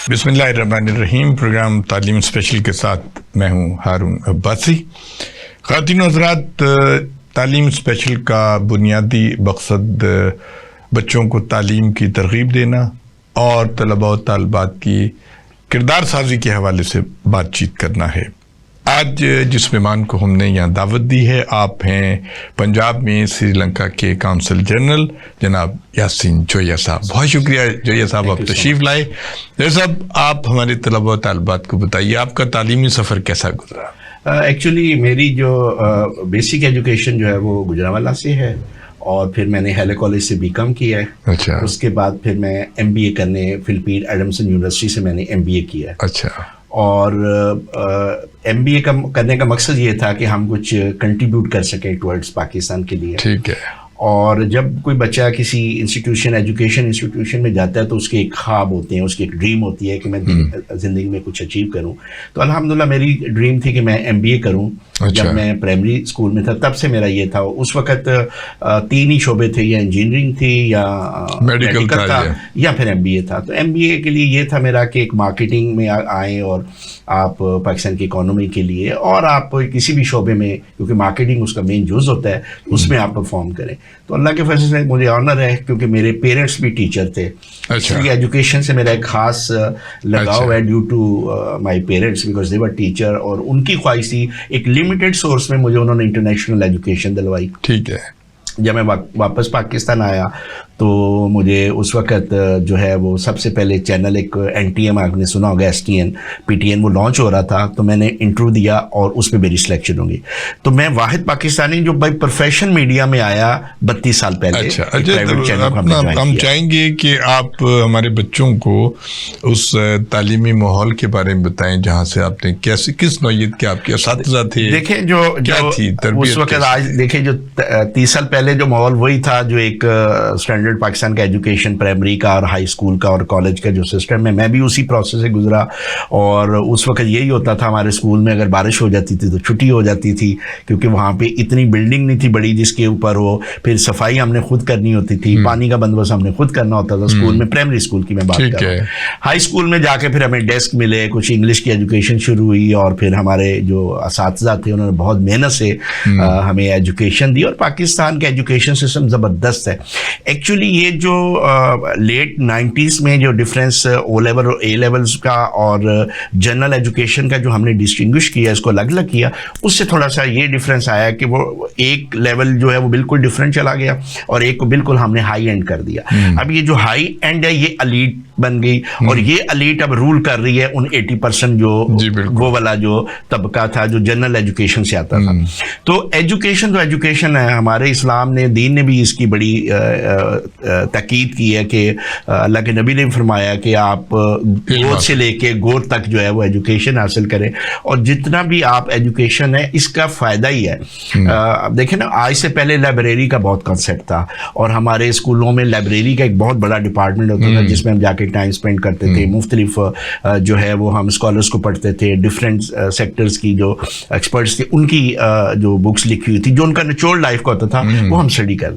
बिस्मिल्लाहिर्रहमानिर्रहीम। प्रोग्राम तालीम स्पेशल के साथ मैं हूं हारून अब्बासी। ख़वातीन व हज़रात, तालीम स्पेशल का बुनियादी मकसद बच्चों को तालीम की तरग़ीब देना और तलबा व तालिबात की किरदार साजी के हवाले से बातचीत करना है। आज जिस मेहमान को हमने यहाँ दावत दी है, आप हैं पंजाब में श्रीलंका के काउंसल जनरल जनाब यासीन जोया साहब। बहुत शुक्रिया जोया साहब, आप तशरीफ़ लाए। जोया साहब, आप हमारे तलबा व तालिबात को बताइए, आपका तालीमी सफ़र कैसा गुजरा? एक्चुअली मेरी जो बेसिक एजुकेशन जो है वो गुजरांवाला से है और फिर मैंने हेले कॉलेज से बीकॉम किया है। अच्छा। उसके बाद फिर मैं एमबीए करने फिलिपीन एडमसन यूनिवर्सिटी से मैंने एमबीए किया है। अच्छा। और एमबीए करने का मकसद ये था कि हम कुछ कंट्रीब्यूट कर सकें टुवर्ड्स पाकिस्तान के लिए। ठीक है। और जब कोई बच्चा किसी एजुकेशन इंस्टीट्यूशन में जाता है तो उसके एक ख्वाब होते हैं, उसकी एक ड्रीम होती है कि मैं ज़िंदगी में कुछ अचीव करूं। तो अल्हम्दुलिल्लाह मेरी ड्रीम थी कि मैं एमबीए करूं। अच्छा। जब मैं प्राइमरी स्कूल में था तब से मेरा ये था। उस वक़्त 3 ही शोबे थे, या इंजीनियरिंग थी या मेडिकल था या फिर एमबीए था। तो एमबीए के लिए ये था मेरा कि एक मार्केटिंग में आए और आप पाकिस्तान की इकोनॉमी के लिए और आप किसी भी शोबे में, क्योंकि मार्केटिंग उसका मेन जुज़ होता है, उसमें आप परफॉर्म करें। तो अल्लाह के फैसले से मुझे ऑनर है क्योंकि मेरे पेरेंट्स भी टीचर थे। अच्छा। इसलिए एजुकेशन से मेरा एक खास लगाव है due to my parents, because they were teacher. और उनकी ख्वाहिश थी, एक लिमिटेड सोर्स में मुझे उन्होंने इंटरनेशनल एजुकेशन दिलवाई। ठीक है। जब मैं वापस पाकिस्तान आया तो मुझे उस वक़्त जो है वो सबसे पहले चैनल एक NTM, आपने सुना होगा, STN PTN, वो लॉन्च हो रहा था। तो मैंने इंटरव्यू दिया और उसमें मेरी सिलेक्शन होगी। तो मैं वाहिद पाकिस्तानी जो बाई प्रोफेशन मीडिया में आया 32 साल पहले। अच्छा। हम चाहेंगे कि आप हमारे बच्चों को उस तालीमी माहौल के बारे में बताएं जहाँ से आपने कैसे, किस नौयत के आपके असातिज़ा थे। देखें जो थी उस वक़्त, आज देखें जो 30 साल पहले जो माहौल वही था जो एक स्टैंडर्ड पाकिस्तान का एजुकेशन, प्राइमरी का और हाई स्कूल का और कॉलेज का जो सिस्टम है, मैं भी उसी प्रोसेस से गुजरा। और उस वक्त यही होता था, हमारे स्कूल में अगर बारिश हो जाती थी तो छुट्टी हो जाती थी, क्योंकि वहाँ पे इतनी बिल्डिंग नहीं थी बड़ी जिसके ऊपर हो। फिर सफाई हमने खुद करनी होती थी, पानी का बंदोबस्त हमने खुद करना होता था स्कूल में। प्राइमरी स्कूल की मैं बात कर रहा हूँ। हाई स्कूल में जाके फिर हमें डेस्क मिले, कुछ इंग्लिश की एजुकेशन शुरू हुई और फिर हमारे जो असातिज़ा थे उन्होंने बहुत मेहनत से हमें एजुकेशन दी। और पाकिस्तान का एजुकेशन सिस्टम ज़बरदस्त है। एक्चुअली ये जो लेट 90s में जो डिफरेंस O लेवल और A लेवल्स का और जनरल एजुकेशन का जो हमने डिस्टिंग्विश किया, इसको अलग अलग किया, उससे थोड़ा सा ये डिफरेंस आया कि वो एक लेवल जो है वो बिल्कुल डिफरेंट चला गया और एक को बिल्कुल हमने हाई एंड कर दिया। अब ये जो हाई एंड है ये एलीट बन गई और ये एलीट अब रूल कर रही है उन 80% जो वो वाला जो तबका था जो जनरल एजुकेशन से आता था। तो एजुकेशन है, हमारे इस्लाम ने, दीन ने भी इसकी बड़ी ताकीद की है कि अल्लाह के नबी ने फरमाया कि आप गोद से लेके गोद तक जो है वो एजुकेशन हासिल करें। और जितना भी आप एजुकेशन है इसका फ़ायदा ही है। देखें ना, आज से पहले लाइब्रेरी का बहुत कॉन्सेप्ट था और हमारे स्कूलों में लाइब्रेरी का एक बहुत बड़ा डिपार्टमेंट होता था जिसमें हम जाके टाइम स्पेंड करते थे। मुख्तलिफ जो है वो हम स्कॉलर्स को पढ़ते थे, डिफरेंट सेक्टर्स की जो एक्सपर्ट्स थे उनकी जो बुक्स लिखी हुई थी, जो उनका निचोड़ लाइफ का होता था, वो हम स्टडी कर।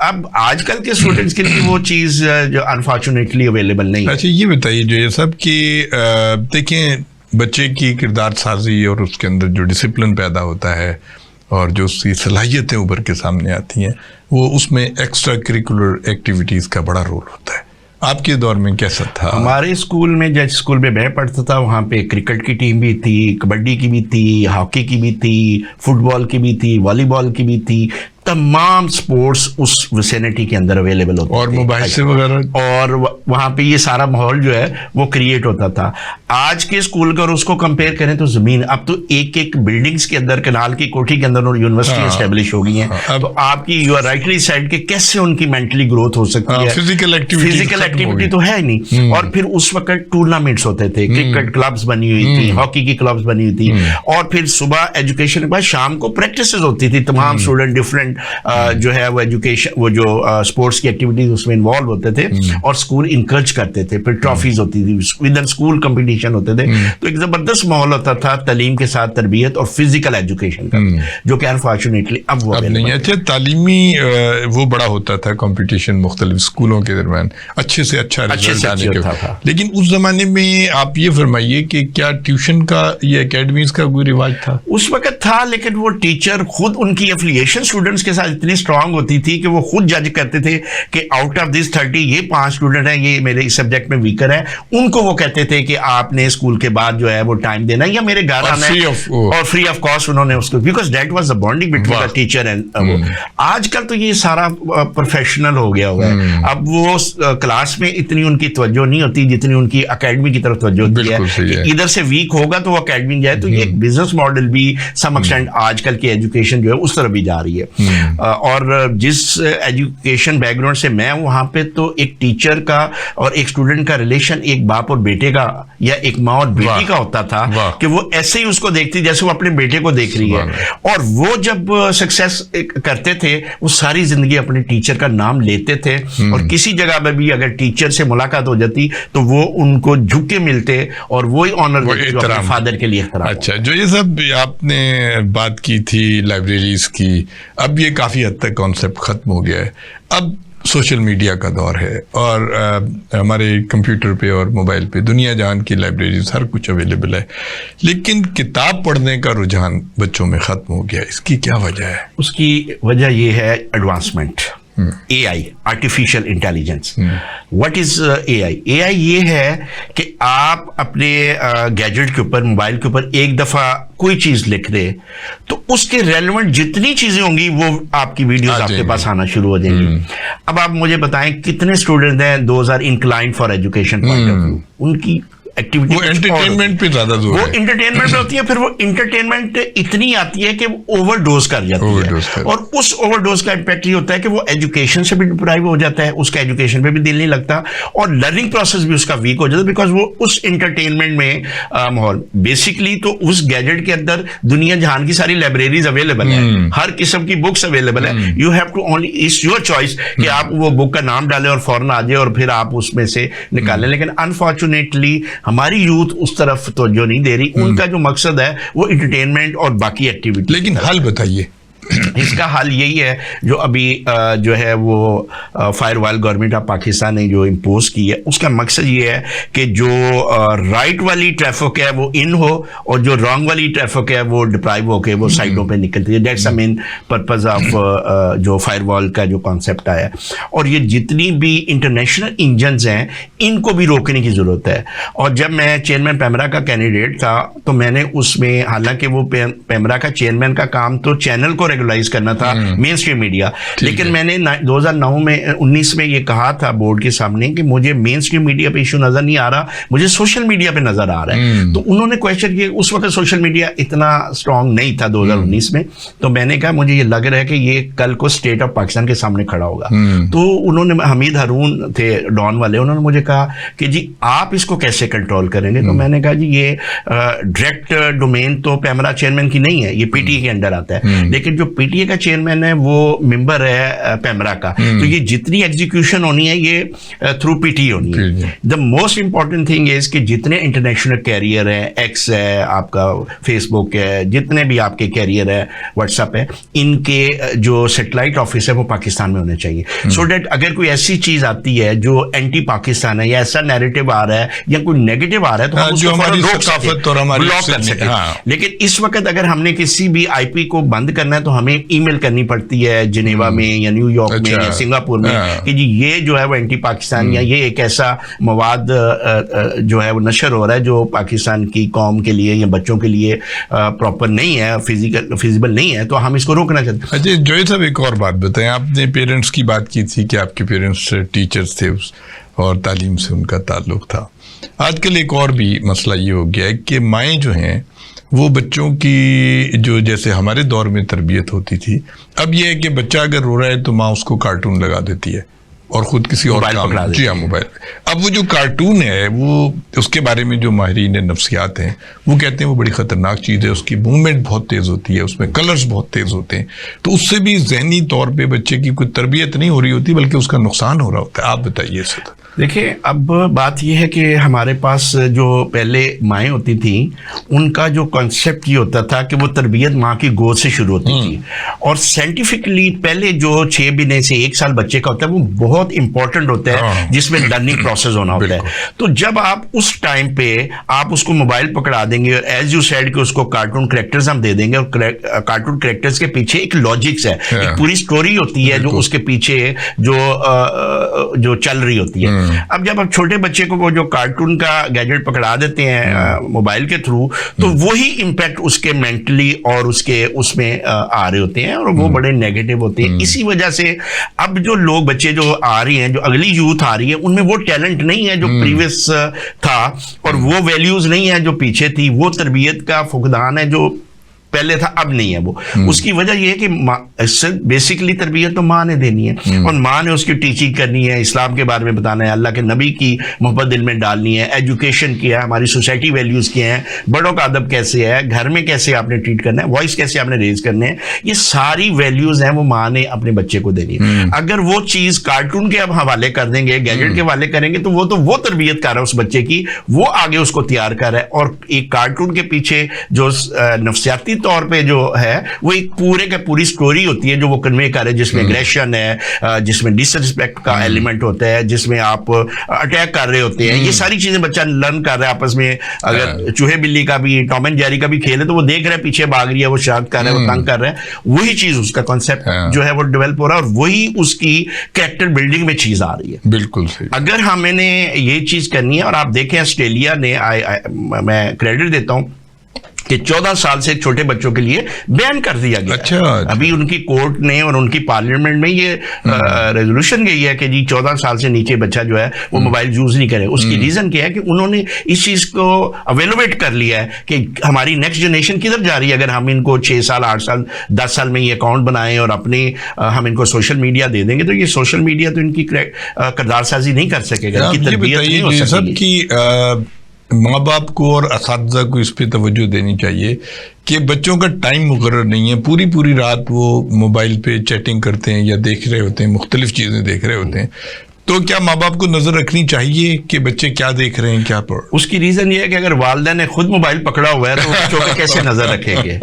अब आजकल के स्टूडेंट्स के लिए वो चीज़ जो अनफॉर्चुनेटली अवेलेबल नहीं है। अच्छा, ये बताइए जो ये सब कि देखें बच्चे की किरदार साजी और उसके अंदर जो डिसिप्लिन पैदा होता है और जो उसकी सलाहियतें उभर के सामने आती हैं, वो उसमें एक्स्ट्रा करिकुलर एक्टिविटीज़ का बड़ा रोल होता है। आपके दौर में कैसा था? हमारे स्कूल में, जिस स्कूल में मैं पढ़ता था, वहाँ पे क्रिकेट की टीम भी थी, कबड्डी की भी थी, हॉकी की भी थी, फुटबॉल की भी थी, वॉलीबॉल की भी थी। तमाम स्पोर्ट्स उस विसिनिटी के अंदर अवेलेबल होते और मुबाहिसे वगैरह, और वहाँ पे ये सारा माहौल जो है वो क्रिएट होता था। आज के स्कूल का और उसको कंपेयर करें तो ज़मीन, अब तो एक बिल्डिंग्स के अंदर, कनाल की कोठी के अंदर यूनिवर्सिटी एस्टेब्लिश हो गई है। तो आपकी यू आर राइटली साइड के कैसे उनकी मेंटली ग्रोथ हो सकती है? फिजिकल एक्टिविटी तो है नहीं। और फिर उस वक्त टूर्नामेंट्स होते थे, क्रिकेट क्लब्स बनी हुई थी, हॉकी की क्लब्स बनी हुई थी, और फिर सुबह एजुकेशन के बाद शाम को प्रैक्टिस होती थी। तमाम स्टूडेंट डिफरेंट जो है वो एजुकेशन, वो जो स्पोर्ट्स की एक्टिविटीज उसमें इन्वॉल्व होते थे और स्कूल इंकरेज करते थे, फिर ट्रॉफीज होती थी, विद इन स्कूल कंपटीशन होते थे, तो एक जबरदस्त माहौल होता था तालीम के साथ तरबियत और फिजिकल एजुकेशन का, जो कि अनफॉर्चुनेटली अब वो नहीं। अच्छा, तालीमी वो बड़ा होता था कंपटीशन मुख्तलिफ स्कूलों के दरमियान, अच्छे से अच्छा रिजल्ट आने के, लेकिन उस जमाने में आप ये फरमाइए कि क्या ट्यूशन का या एकेडमीज का कोई रिवाज था? उस वक्त था, लेकिन वो टीचर खुद, उनकी एफिलिएशन स्टूडेंट्स के साथ इतनी स्ट्रांग होती थी कि वो खुद जज करते थे कि आउट ऑफ दिस 30 ये 5 स्टूडेंट हैं, ये मेरे इस सब्जेक्ट में वीकर है, उनको वो कहते थे कि आपने स्कूल के बाद जो है वो टाइम देना है या मेरे घर आना है, और फ्री ऑफ कॉस्ट उन्होंने उसको, because that was the bonding between the teacher and वो। आजकल तो ये सारा प्रोफेशनल हो गया हुआ है, अब वो क्लास में इतनी उनकी तवज्जो नहीं होती जितनी उनकी एकेडमी की तरफ तवज्जो होती है। इधर से वीक होगा तो वो एकेडमी जाए, तो ये एक बिजनेस मॉडल भी सम एक्सटेंट आजकल की एजुकेशन जो है उस तरफ भी जा रही है। और जिस एजुकेशन बैकग्राउंड से मैं, वहां पे तो एक टीचर का और एक स्टूडेंट का रिलेशन एक बाप और बेटे का या एक माँ और बेटी का होता था, कि वो ऐसे ही उसको देखती जैसे वो अपने बेटे को देख रही है, और वो जब सक्सेस करते थे वो सारी जिंदगी अपने टीचर का नाम लेते थे, और किसी जगह पे भी अगर टीचर से मुलाकात हो जाती तो वो उनको झुक के मिलते और वही ऑनर देते फादर के लिए। अच्छा, जो ये सब आपने बात की थी लाइब्रेरीज की, अब ये काफी हद तक कॉन्सेप्ट खत्म हो गया है। अब सोशल मीडिया का दौर है और हमारे कंप्यूटर पे और मोबाइल पे दुनिया जान की लाइब्रेरीज हर कुछ अवेलेबल है, लेकिन किताब पढ़ने का रुझान बच्चों में खत्म हो गया। इसकी क्या वजह है? उसकी वजह ये है advancement, AI, artificial intelligence. What is AI? AI ये है कि आप अपने गैजेट के ऊपर, मोबाइल के ऊपर एक दफा कोई चीज लिख दे तो उसके रेलेवेंट जितनी चीजें होंगी वो आपकी वीडियोस आपके पास आना शुरू हो जाएंगी। अब आप मुझे बताएं कितने स्टूडेंट हैं those are inclined for education point of view, उनकी एक्टिविटी वो एंटरटेनमेंट पे ज्यादा जोर है, वो एंटरटेनमेंट पे होती है, फिर वो एंटरटेनमेंट इतनी आती है कि वो ओवरडोज कर जाती है, और उस ओवरडोज का इंपैक्ट ये होता है कि वो एजुकेशन से भी डिप्राइव हो जाता है, उसका एजुकेशन पे भी दिल नहीं लगता, और लर्निंग प्रोसेस भी उसका वीक हो जाता है, बिकॉज वो उस एंटरटेनमेंट में माहौल। बेसिकली तो उस गैजेट के अंदर दुनिया जहान की सारी लाइब्रेरीज अवेलेबल है, हर किस्म की बुक्स अवेलेबल है, you have to only, it's your choice कि आप वो बुक का नाम डालें और फौरन आ जाए और फिर आप उसमें से निकालें। लेकिन अनफॉर्चुनेटली हमारी यूथ उस तरफ तो जो नहीं दे रही, उनका जो मकसद है वो एंटरटेनमेंट और बाकी एक्टिविटी। लेकिन हल बताइए। इसका हल यही है जो अभी जो है वो फायरवॉल गवर्नमेंट ऑफ पाकिस्तान ने जो इम्पोज की है, उसका मकसद ये है कि जो राइट वाली ट्रैफिक है वो इन हो और जो रॉन्ग वाली ट्रैफिक है वो डिप्राइव होके वो साइडों पे निकलती है। That's the main purpose of जो फायरवॉल का जो कॉन्सेप्ट आया। और ये जितनी भी इंटरनेशनल इंजन्स हैं इनको भी रोकने की जरूरत है। और जब मैं चेयरमैन पैमरा का कैंडिडेट था तो मैंने उसमें, हालांकि वो पैमरा का चेयरमैन का काम तो चैनल को रेगुलाइज करना था, मेन स्ट्रीम मीडिया, लेकिन मैंने 2019 में ये कहा था बोर्ड के सामने कि मुझे मेन स्ट्रीम मीडिया पे इशू नजर नहीं आ रहा, मुझे सोशल मीडिया पे नजर आ रहा है। तो उन्होंने क्वेश्चन किया, उस वक्त सोशल मीडिया इतना स्ट्रांग नहीं था 2019 में, तो मैंने कहा मुझे ये लग रहा है कि ये कल को स्टेट ऑफ पाकिस्तान के सामने खड़ा होगा। तो उन्होंने, हमीद हारून थे डॉन वाले, उन्होंने मुझे कहा कि जी आप इसको कैसे कंट्रोल करेंगे? तो मैंने कहा जी ये डायरेक्ट डोमेन तो पैमरा चेयरमैन की नहीं है, ये पीटीए के अंडर आता है, लेकिन जो पीटीए का चेयरमैन है वो मेंबर है पैमरा का, तो ये जितनी एग्जीक्यूशन होनी है ये थ्रू पीटीए होनी है। The most important thing is कि जितने इंटरनेशनल कैरियर है, एक्स है, आपका फेसबुक है, जितने भी आपके कैरियर है, व्हाट्सएप है, इनके जो सैटेलाइट ऑफिस है वो पाकिस्तान में होने चाहिए, सो दैट अगर कोई ऐसी चीज आती है जो एंटी पाकिस्तान है या ऐसा नैरेटिव आ रहा है या कोई नेगेटिव आ रहा है तो हम उसको फौरन रोक सकते हैं, ब्लॉक कर सकते हैं। लेकिन इस वक्त अगर हमने किसी भी आईपी को बंद करना है तो हमें ईमेल करनी पड़ती है जिनेवा में या न्यूयॉर्क में या सिंगापुर में कि जी ये जो है वो एंटी पाकिस्तान या ये एक ऐसा मवाद जो है वो नशर हो रहा है जो पाकिस्तान की कौम के लिए या बच्चों के लिए प्रॉपर नहीं है, फिजिबल नहीं है, तो हम इसको रोकना चाहते हैं। अच्छा जोए साहब, एक और बात बताएं, आपने पेरेंट्स की बात की थी कि आपके पेरेंट्स टीचर्स थे और तालीम से उनका ताल्लुक था। आजकल एक और भी मसला ये हो गया है कि माएँ जो हैं वो बच्चों की, जो जैसे हमारे दौर में तरबियत होती थी, अब ये है कि बच्चा अगर रो रहा है तो माँ उसको कार्टून लगा देती है और खुद किसी और काम, जी हाँ, मोबाइल। अब वो जो कार्टून है, वो उसके बारे में जो माहिरीन नफ्सियात हैं वो कहते हैं वो बड़ी ख़तरनाक चीज़ है, उसकी मूवमेंट बहुत तेज़ होती है, उसमें कलर्स बहुत तेज़ होते हैं, तो उससे भी जहनी तौर पे बच्चे की कोई तरबियत नहीं हो रही होती बल्कि उसका नुकसान हो रहा होता है। आप बताइए इससे। देखिए, अब बात यह है कि हमारे पास जो पहले माएँ होती थी उनका जो कॉन्सेप्ट ये होता था कि वो तरबियत माँ की गोद से शुरू होती थी, और साइंटिफिकली पहले जो 6 महीने से 1 साल बच्चे का होता है वो बहुत इंपॉर्टेंट होता है, जिसमें लर्निंग प्रोसेस होना होता है। तो जब आप उस टाइम पे आप उसको मोबाइल पकड़ा देंगे और एज यू सेड कि उसको कार्टून कैरेक्टर्स हम दे देंगे, और कार्टून कैरेक्टर्स के पीछे एक लॉजिक्स है, एक पूरी स्टोरी होती है जो उसके पीछे जो चल रही होती है। अब जब आप छोटे बच्चे को वो जो कार्टून का गैजेट पकड़ा देते हैं मोबाइल के थ्रू, तो वही इम्पैक्ट उसके मेंटली और उसके उसमें आ रहे होते हैं, और वो बड़े नेगेटिव होते हैं। इसी वजह से अब जो लोग बच्चे जो आ रही हैं, जो अगली यूथ आ रही है, उनमें वो टैलेंट नहीं है जो प्रीवियस था, और वो वैल्यूज नहीं है जो पीछे थी, वो तरबियत का फुकदान है जो पहले था, अब नहीं है वो। उसकी वजह यह है कि बेसिकली तरबियत तो माँ ने देनी है, और माँ ने उसकी टीचिंग करनी है, इस्लाम के बारे में बताना है, अल्लाह के नबी की मोहब्बत दिल में डालनी है, एजुकेशन किया है, हमारी सोसाइटी वैल्यूज़ क्या हैं, बड़ों का अदब कैसे है, घर में कैसे आपने ट्रीट करना है, वॉइस कैसे आपने रेज करने हैं, ये सारी वैल्यूज़ हैं वो माँ ने अपने बच्चे को देनी है। अगर वो चीज़ कार्टून के अब हवाले कर देंगे, गैजेट के हवाले करेंगे, तो वो तरबियत कर रहा है उस बच्चे की, वो आगे उसको तैयार कर रहा है। और एक कार्टून के पीछे जो नफ्सियाती तौर पे जो है वो एक पूरे का पूरी स्टोरी होती है जो वो कन्वे कर रहे हैं, जिसमें एग्रेशन है, जिसमें डिसरिस्पेक्ट का एलिमेंट होता है, जिसमें आप अटैक कर रहे होते हैं, ये सारी चीजें बच्चा लर्न कर रहा है आपस में। अगर चूहे बिल्ली का भी, टॉम एंड जेरी का भी खेल है, तो वो देख रहा है पीछे भाग रही है, वो शरारत कर रहा है, वो तंग कर रहा है, वही चीज उसका कॉन्सेप्ट जो है वो डेवलप हो रहा है, और वही उसकी कैरेक्टर बिल्डिंग में चीज आ रही है। बिल्कुल सही। अगर हमने ये चीज करनी है, और आप देखें ऑस्ट्रेलिया ने, मैं क्रेडिट देता हूं कि 14 साल से छोटे बच्चों के लिए बैन कर दिया गया। अच्छा। अभी उनकी कोर्ट ने और उनकी पार्लियामेंट में ये रेजोल्यूशन गई है कि जी 14 साल से नीचे बच्चा जो है वो मोबाइल यूज नहीं करे। उसकी रीजन क्या है कि उन्होंने इस चीज को अवेलुएट कर लिया है कि हमारी नेक्स्ट जनरेशन किधर जा रही है। अगर हम इनको 6 साल 8 साल 10 साल में ये अकाउंट बनाएं और अपने हम इनको सोशल मीडिया दे देंगे, तो ये सोशल मीडिया तो इनकी किरदार साजी नहीं कर सकेगा, इनकी तरबियत नहीं हो सकेगी। माँ बाप को और असातिज़ा को इस पे तवज्जो देनी चाहिए कि बच्चों का टाइम मुकर्रर नहीं है, पूरी पूरी रात वो मोबाइल पे चैटिंग करते हैं या देख रहे होते हैं, मुख्तलिफ चीज़ें देख रहे होते हैं। तो क्या माँ बाप को नजर रखनी चाहिए कि बच्चे क्या देख रहे हैं, क्या पढ़? उसकी रीजन ये है कि अगर वालिदैन ने खुद मोबाइल पकड़ा हुआ है तो बच्चों पे कैसे नजर रखेंगे।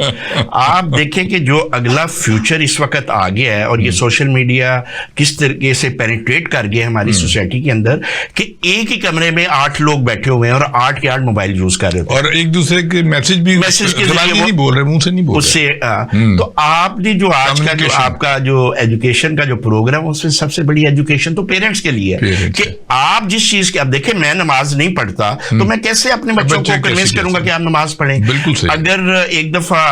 आप देखें कि जो अगला फ्यूचर इस वक्त आ गया है और ये सोशल मीडिया किस तरीके से पेनिट्रेट कर गया है हमारी सोसाइटी के अंदर, कि एक ही कमरे में 8 लोग बैठे हुए हैं और 8 के 8 मोबाइल यूज कर रहे हैं, और एक दूसरे के मैसेज के नहीं बोल रहे, मुंह से नहीं बोल उससे। तो आपने जो आज का जो आपका जो एजुकेशन का जो प्रोग्राम, उसमें सबसे बड़ी एजुकेशन तो पेरेंट्स के लिए कि आप जिस चीज के, अब देखें मैं नमाज नहीं पढ़ता तो मैं कैसे अपने बच्चों को कन्विंस करूंगा कि आप नमाज पढ़ें। अगर एक दफा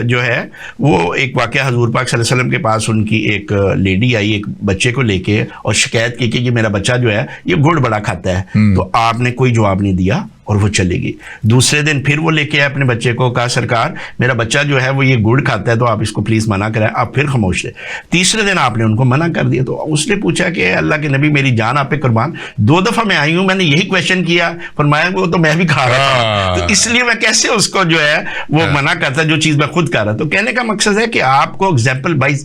जो है वो एक वाकया हजूर पाक सल्लल्लाहु अलैहि वसल्लम के पास उनकी एक लेडी आई एक बच्चे को लेके और शिकायत की कि ये मेरा बच्चा जो है ये गुड़ बड़ा खाता है, तो आपने कोई जवाब नहीं दिया और वो चली गई। दूसरे दिन फिर वो लेके आए अपने बच्चे को, कहा सरकार मेरा बच्चा जो है वो ये गुड़ खाता है तो आप इसको प्लीज मना करें। आप फिर खामोश थे। तीसरे दिन आपने उनको मना कर दिया। तो उसने पूछा कि अल्लाह के नबी मेरी जान आप पे कुर्बान, 2 दफा मैं आई हूं, मैंने यही क्वेश्चन किया, फरमाया वो तो मैं भी खा रहा था, तो इसलिए मैं कैसे उसको जो है वो मना करता जो चीज मैं खुद कर रहा। तो कहने का मकसद है कि आपको एग्जाम्पल बाई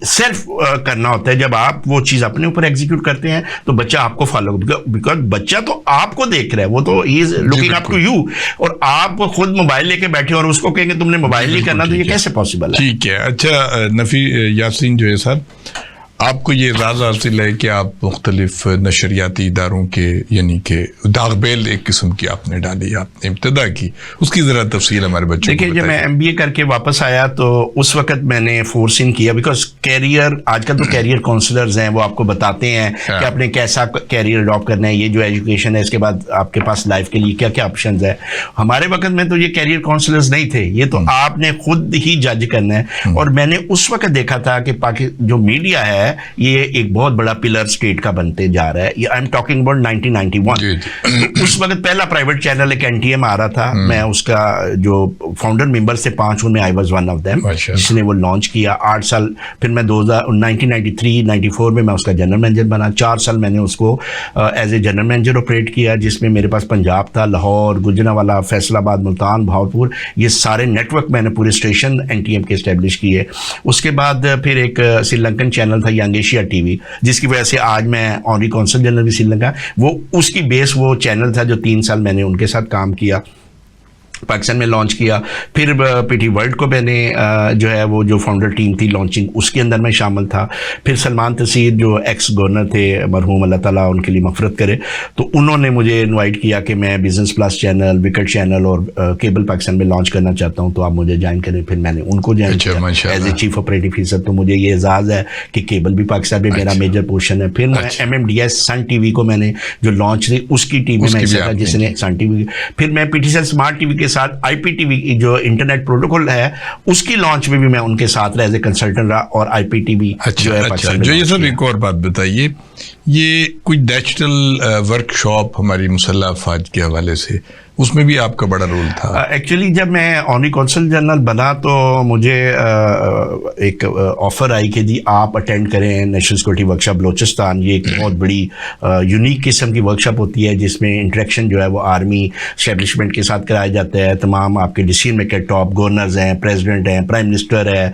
सेल्फ करना होता है। जब आप वो चीज अपने ऊपर एग्जीक्यूट करते हैं तो बच्चा आपको फॉलो, बिकॉज बच्चा तो आपको देख रहा है, वो तो ही is looking up to you, और आप खुद मोबाइल लेके बैठे और उसको कहेंगे तुमने मोबाइल नहीं करना, तो ये कैसे पॉसिबल है? ठीक है। अच्छा नफी यासीन जो है साहब, आपको ये एजाज़ हासिल है कि आप मुख्तलिफ नशरियाती इदारों के यानी कि दागबेल एक किस्म की आपने डाली, आपने इब्तदा की, उसकी ज़रा तफसील हमारे बच्चों को देखिए। जब मैं MBA करके वापस आया तो उस वक्त मैंने फोर्सिंग किया, बिकॉज कैरियर, आजकल तो कैरियर काउंसलर्स हैं, वो आपको बताते हैं कि आपने कैसा कैरियर अडॉप्ट करना है, ये जो एजुकेशन है इसके बाद आपके पास लाइफ के लिए क्या क्या ऑप्शन है। हमारे वक्त में तो ये कैरियर काउंसलर्स नहीं थे, ये तो आपने खुद ही जज करना है। और मैंने उस वक्त देखा था कि जो मीडिया है है ये एक बहुत बड़ा पिलर स्टेट का बनते जा रहा है। ये आई एम टॉकिंग अबाउट 1991। तो उस वक्त पहला प्राइवेट चैनल एक NTM आ रहा था, मैं उसका जो फाउंडर मेंबर से 5 उनमें आई वाज वन ऑफ देम, जिसने वो लॉन्च किया। 8 साल फिर मैं 1993-94 में मैं उसका जनरल मैनेजर बना। 4 साल मैंने उसको as a general manager operate किया, जिसमें मेरे पास पंजाब था, लाहौर, गुजरांवाला, फैसलाबाद, मुल्तान, भावलपुर, ये सारे नेटवर्क मैंने पूरे स्टेशन NTM के इस्टेब्लिश किए। उसके बाद फिर एक श्रीलंकन चैनल था यंग एशिया TV, जिसकी वजह से आज मैं ऑनरी कौंसल जनरल भी श्रीलंका, वो उसकी बेस वो चैनल था जो 3 साल मैंने उनके साथ काम किया, पाकिस्तान में लॉन्च किया। फिर PT वर्ल्ड को मैंने जो है वो जो फाउंडर टीम थी लॉन्चिंग, उसके अंदर मैं शामिल था। फिर सलमान तसीर जो एक्स गवर्नर थे मरहूम, अल्लाह ताला उनके लिए मग़फ़िरत करे, तो उन्होंने मुझे इनवाइट किया कि मैं business plus channel, wicket channel और केबल पाकिस्तान में लॉन्च करना चाहता हूँ, तो आप मुझे ज्वाइन करें। फिर मैंने उनको ज्वाइन किया as a chief operative officer. तो मुझे ये एजाज़ है कि केबल भी पाकिस्तान में मेरा मेजर पोर्शन है। फिर मैं MMDS सन TV को मैंने जो लॉन्च थी उसकी टीम में मैं था, जिसने सन TV। फिर मैं PTCL स्मार्ट TV के साथ IPTV जो इंटरनेट प्रोटोकॉल है उसकी लॉन्च में भी मैं उनके साथ रहा एज ए कंसल्टेंट रहा, और IPTV जो है पाकिस्तान में। जो ये सब एक और बात बताइए, ये कोई डिजिटल वर्कशॉप हमारी मुसल्लह अफवाज के हवाले से, उसमें भी आपका बड़ा रोल था? एक्चुअली जब मैं ऑनरी कौंसल जनरल बना तो मुझे एक ऑफर आई कि जी आप अटेंड करें नेशनल सिक्योरिटी वर्कशॉप बलोचिस्तान। ये एक बहुत बड़ी यूनिक किस्म की वर्कशॉप होती है, जिसमें इंटरेक्शन जो है वो आर्मी एस्टेब्लिशमेंट के साथ कराया जाता है। तमाम आपके डिसीजन मेकर, टॉप गवर्नर्स हैं, प्रेसिडेंट हैं, प्राइम मिनिस्टर है,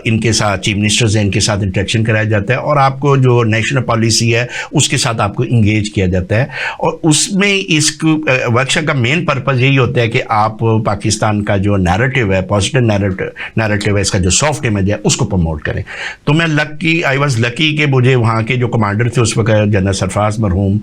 इनके साथ चीफ मिनिस्टर्स हैं, इनके साथ इंटरेक्शन कराया जाता है, और आपको जो नेशनल पॉलिसी है उसके साथ आपको इंगेज किया जाता है। और उसमें इस वर्कशॉप का मेन पर्पस यही होता है कि आप पाकिस्तान का जो नैरेटिव है, पॉजिटिव नैरेटिव है, इसका जो सॉफ्ट इमेज है, उसको प्रमोट करें। तो मैं आई वाज लकी कि मुझे वहाँ के जो कमांडर थे उस वक्त जनरल सरफराज मरहूम,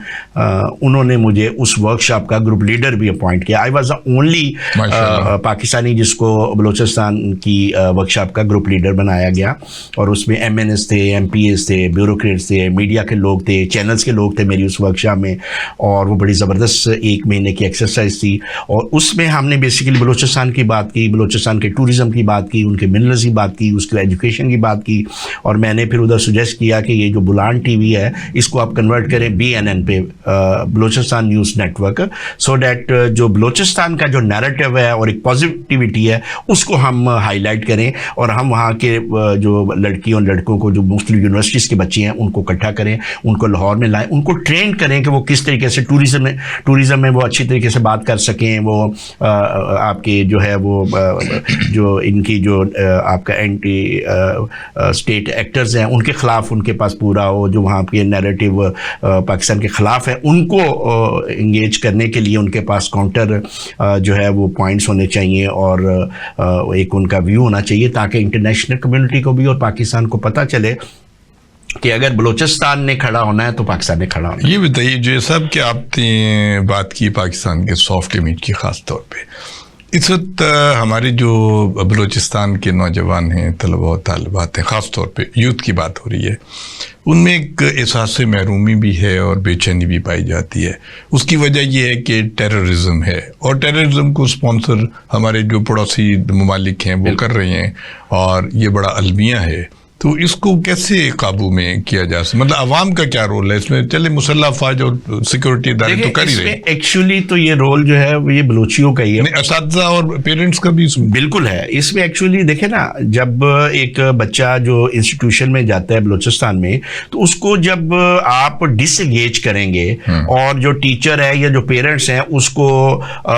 उन्होंने मुझे उस वर्कशॉप का ग्रुप लीडर भी अपॉइंट किया। I was the only Pakistani जिसको बलोचिस्तान की वर्कशॉप का ग्रुप लीडर बनाया गया, और उसमें MNS थे, MPs थे, ब्यूरोक्रेट्स थे, मीडिया के लोग थे, चैनल्स के लोग थे मेरी उस वर्कशॉप में, और वो बड़ी ज़बरदस्त 1 महीने की एक्सरसाइज थी। और उसमें हमने बेसिकली बलोचिस्तान की बात की, बलोचिस्तान के टूरिज़म की बात की, उनके मिनरल्स की बात की, उसके एजुकेशन की बात की, और मैंने फिर उधर सुजेस्ट किया कि ये जो बुलान TV है इसको आप कन्वर्ट करें BNN पे, Balochistan news network, so that जो बलोचिस्तान का जो नैरेटिव है और एक पॉजिटिविटी है उसको हम हाईलाइट करें, और हम वहाँ के जो लड़कियों और लड़कों को जो मुख्तलिफ यूनिवर्सिटीज़ के बच्चे हैं उनको इकट्ठा करें, उनको लाहौर में लाएँ, उनको ट्रेन करें कि वो किस तरीके से टूरिज़म में वो अच्छी तरीके से बात कर सकें। वो आपके जो है वो जो इनकी जो आपका एंटी स्टेट एक्टर्स हैं उनके ख़िलाफ़ उनके पास पूरा हो, जो वहाँ के नैरेटिव पाकिस्तान के ख़िलाफ़ है उनको इंगेज करने के लिए उनके पास काउंटर जो है वो पॉइंट्स होने चाहिए, और एक उनका व्यू होना चाहिए, ताकि इंटरनेशनल कम्युनिटी को भी और पाकिस्तान को पता चले कि अगर बलूचिस्तान ने खड़ा होना है तो पाकिस्तान ने खड़ा होना है। ये बताइए जो सब कि आपने बात की पाकिस्तान के सॉफ्ट इमेज की ख़ास तौर पे, इस वक्त हमारे जो बलूचिस्तान के नौजवान हैं, तलबा और तालिबात हैं, ख़ास तौर पे यूथ की बात हो रही है, उनमें एक एहसास महरूमी भी है और बेचैनी भी पाई जाती है। उसकी वजह यह है कि टेररिज्म है, और टेररिज्म को स्पॉन्सर हमारे जो पड़ोसी ममालिक हैं वो कर रहे हैं, और ये बड़ा अलमिया है। तो इसको कैसे काबू में किया जा सकता, मतलब अवाम का क्या रोल है इसमें? चले मुसल्लह अफवाज और सिक्योरिटी इदारे तो कर ही रहे हैं, एक्चुअली तो ये रोल जो है ये बलूचियों का ही है, असातिज़ा और पेरेंट्स का भी इसमें बिल्कुल है। इसमें एक्चुअली देखे ना, जब एक बच्चा जो इंस्टीट्यूशन में जाता है बलूचिस्तान में, तो उसको जब आप डिसएंगेज करेंगे और जो टीचर है या जो पेरेंट्स हैं उसको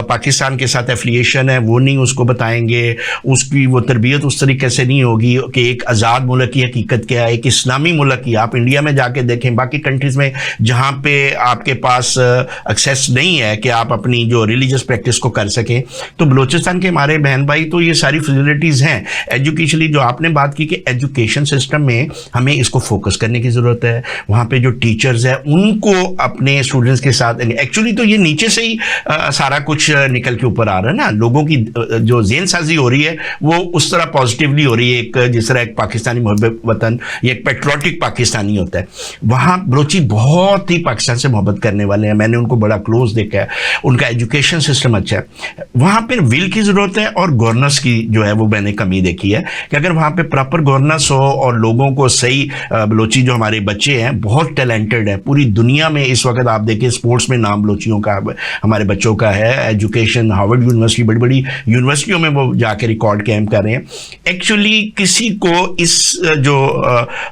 पाकिस्तान के साथ एफिलिएशन है वो नहीं उसको बताएंगे, उसकी वो तरबियत उस तरीके से नहीं होगी कि एक आज़ाद मुल्क की हकीकत क्या है, एक इस्लामी मुल्क की। आप इंडिया में जाके देखें, बाकी कंट्रीज में जहां पे आपके पास एक्सेस नहीं है कि आप अपनी जो रिलीजियस प्रैक्टिस को कर सकें, तो बलूचिस्तान के हमारे बहन भाई तो ये सारी फैसिलिटीज़ हैं। एजुकेशनली जो आपने बात की कि एजुकेशन सिस्टम में हमें इसको फोकस करने की ज़रूरत है। वहाँ पे जो टीचर्स हैं उनको अपने स्टूडेंट्स के साथ, एक्चुअली तो ये नीचे से ही सारा कुछ निकल के ऊपर आ रहा है ना, लोगों की जो ज़हन साजी हो रही है वो उस तरह पॉजिटिवली हो रही है। एक जिस तरह एक पाकिस्तानी वतन, ये एक पेट्रोटिक पाकिस्तानी होता है। वहाँ बलोची बहुत ही पाकिस्तान से मोहब्बत करने वाले हैं, मैंने उनको बड़ा क्लोज देखा है, उनका एजुकेशन सिस्टम अच्छा है। वहाँ पर विल की ज़रूरत है और गवर्नेंस की जो है वो मैंने कमी देखी है कि अगर वहाँ पे प्रॉपर गवर्नेंस हो और लोगों को सही, बलोची जो हमारे बच्चे हैं बहुत टैलेंटेड है, पूरी दुनिया में इस वक्त आप देखिए स्पोर्ट्स में नाम बलोचियों का हमारे बच्चों का है, एजुकेशन हार्वर्ड यूनिवर्सिटी, बड़ी बड़ी यूनिवर्सिटियों में वो जाके रिकॉर्ड कैंप कर रहे हैं। एक्चुअली किसी को इस जो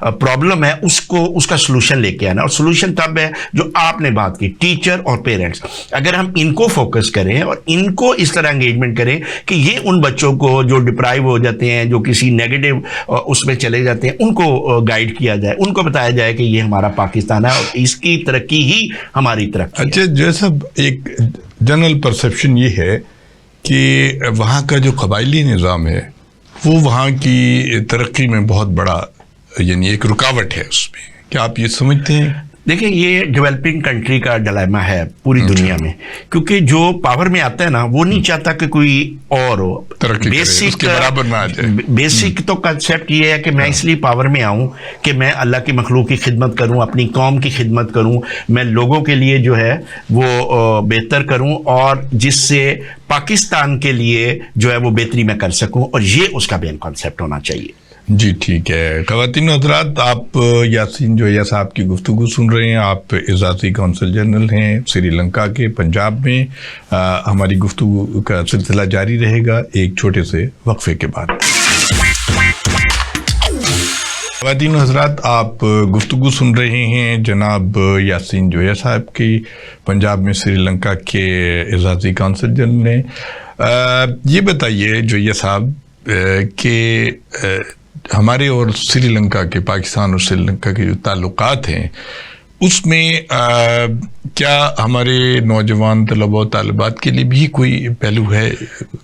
प्रॉब्लम है उसका सोल्यूशन लेके आना, और सोल्यूशन तब है जो आपने बात की, टीचर और पेरेंट्स। अगर हम इनको फोकस करें और इनको इस तरह एंगेजमेंट करें कि ये उन बच्चों को जो डिप्राइव हो जाते हैं, जो किसी नेगेटिव उसमें चले जाते हैं, उनको गाइड किया जाए, उनको बताया जाए कि ये हमारा पाकिस्तान है और इसकी तरक्की ही हमारी तरक्की है। अच्छा, जैसा एक जनरल परसेप्शन ये है कि वहाँ का जो कबायली निज़ाम है वो वहाँ की तरक्की में बहुत बड़ा यानी एक रुकावट है उसमें, क्या आप ये समझते हैं? देखिए, ये डेवलपिंग कंट्री का डिलेमा है पूरी दुनिया में, क्योंकि जो पावर में आता है ना वो नहीं चाहता कि कोई और हो, बेसिक उसके बराबर ना आ जाए। बेसिक तो कंसेप्ट ये है कि मैं इसलिए पावर में आऊं कि मैं अल्लाह की मखलूक की खिदमत करूं, अपनी कौम की खिदमत करूं, मैं लोगों के लिए जो है वो बेहतर करूं और जिससे पाकिस्तान के लिए जो है वो बेहतरी मैं कर सकूं, और ये उसका मेन कॉन्सेप्ट होना चाहिए। जी ठीक है। ख़वातीन हज़रात, आप यासीन जोया साहब की गुफ्तगू सुन रहे हैं। आप इजाज़ी कौंसल जनरल हैं श्रीलंका के, पंजाब में। हमारी गुफ्तगू का सिलसिला जारी रहेगा एक छोटे से वक्फे के बाद। ख़वातीन हज़रात, आप गुफ्तगू सुन रहे हैं जनाब यासीन जोया साहब की, पंजाब में श्रीलंका के इजाज़ी कौंसल जनरल हैं। ये बताइए जोया साहब कि हमारे और श्रीलंका के, पाकिस्तान और श्रीलंका के जो ताल्लुकात हैं उसमें क्या हमारे नौजवान तलबा और तालिबात के लिए भी कोई पहलू है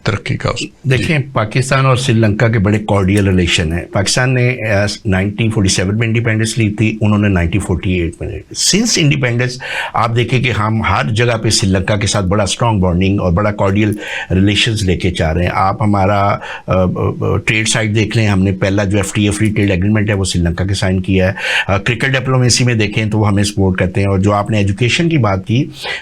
तरक्की का? देखिए, पाकिस्तान और श्रीलंका के बड़े कॉर्डियल रिलेशन है। पाकिस्तान ने 1947 में इंडिपेंडेंस ली थी, उन्होंने 1948 में। सिंस इंडिपेंडेंस आप देखें कि हम हर जगह पे श्रीलंका के साथ बड़ा स्ट्रॉन्ग बॉन्डिंग और बड़ा कॉर्डियल रिलेशंस लेके जा रहे हैं। आप हमारा ट्रेड साइड देख लें, हमने पहला जो FTA फ्री ट्रेड एग्रीमेंट है वो श्रीलंका के साइन किया है। क्रिकेट डिप्लोमेसी में देखें तो वो हमें सपोर्ट करते हैं। और जो आपने एजुकेशन की बात की,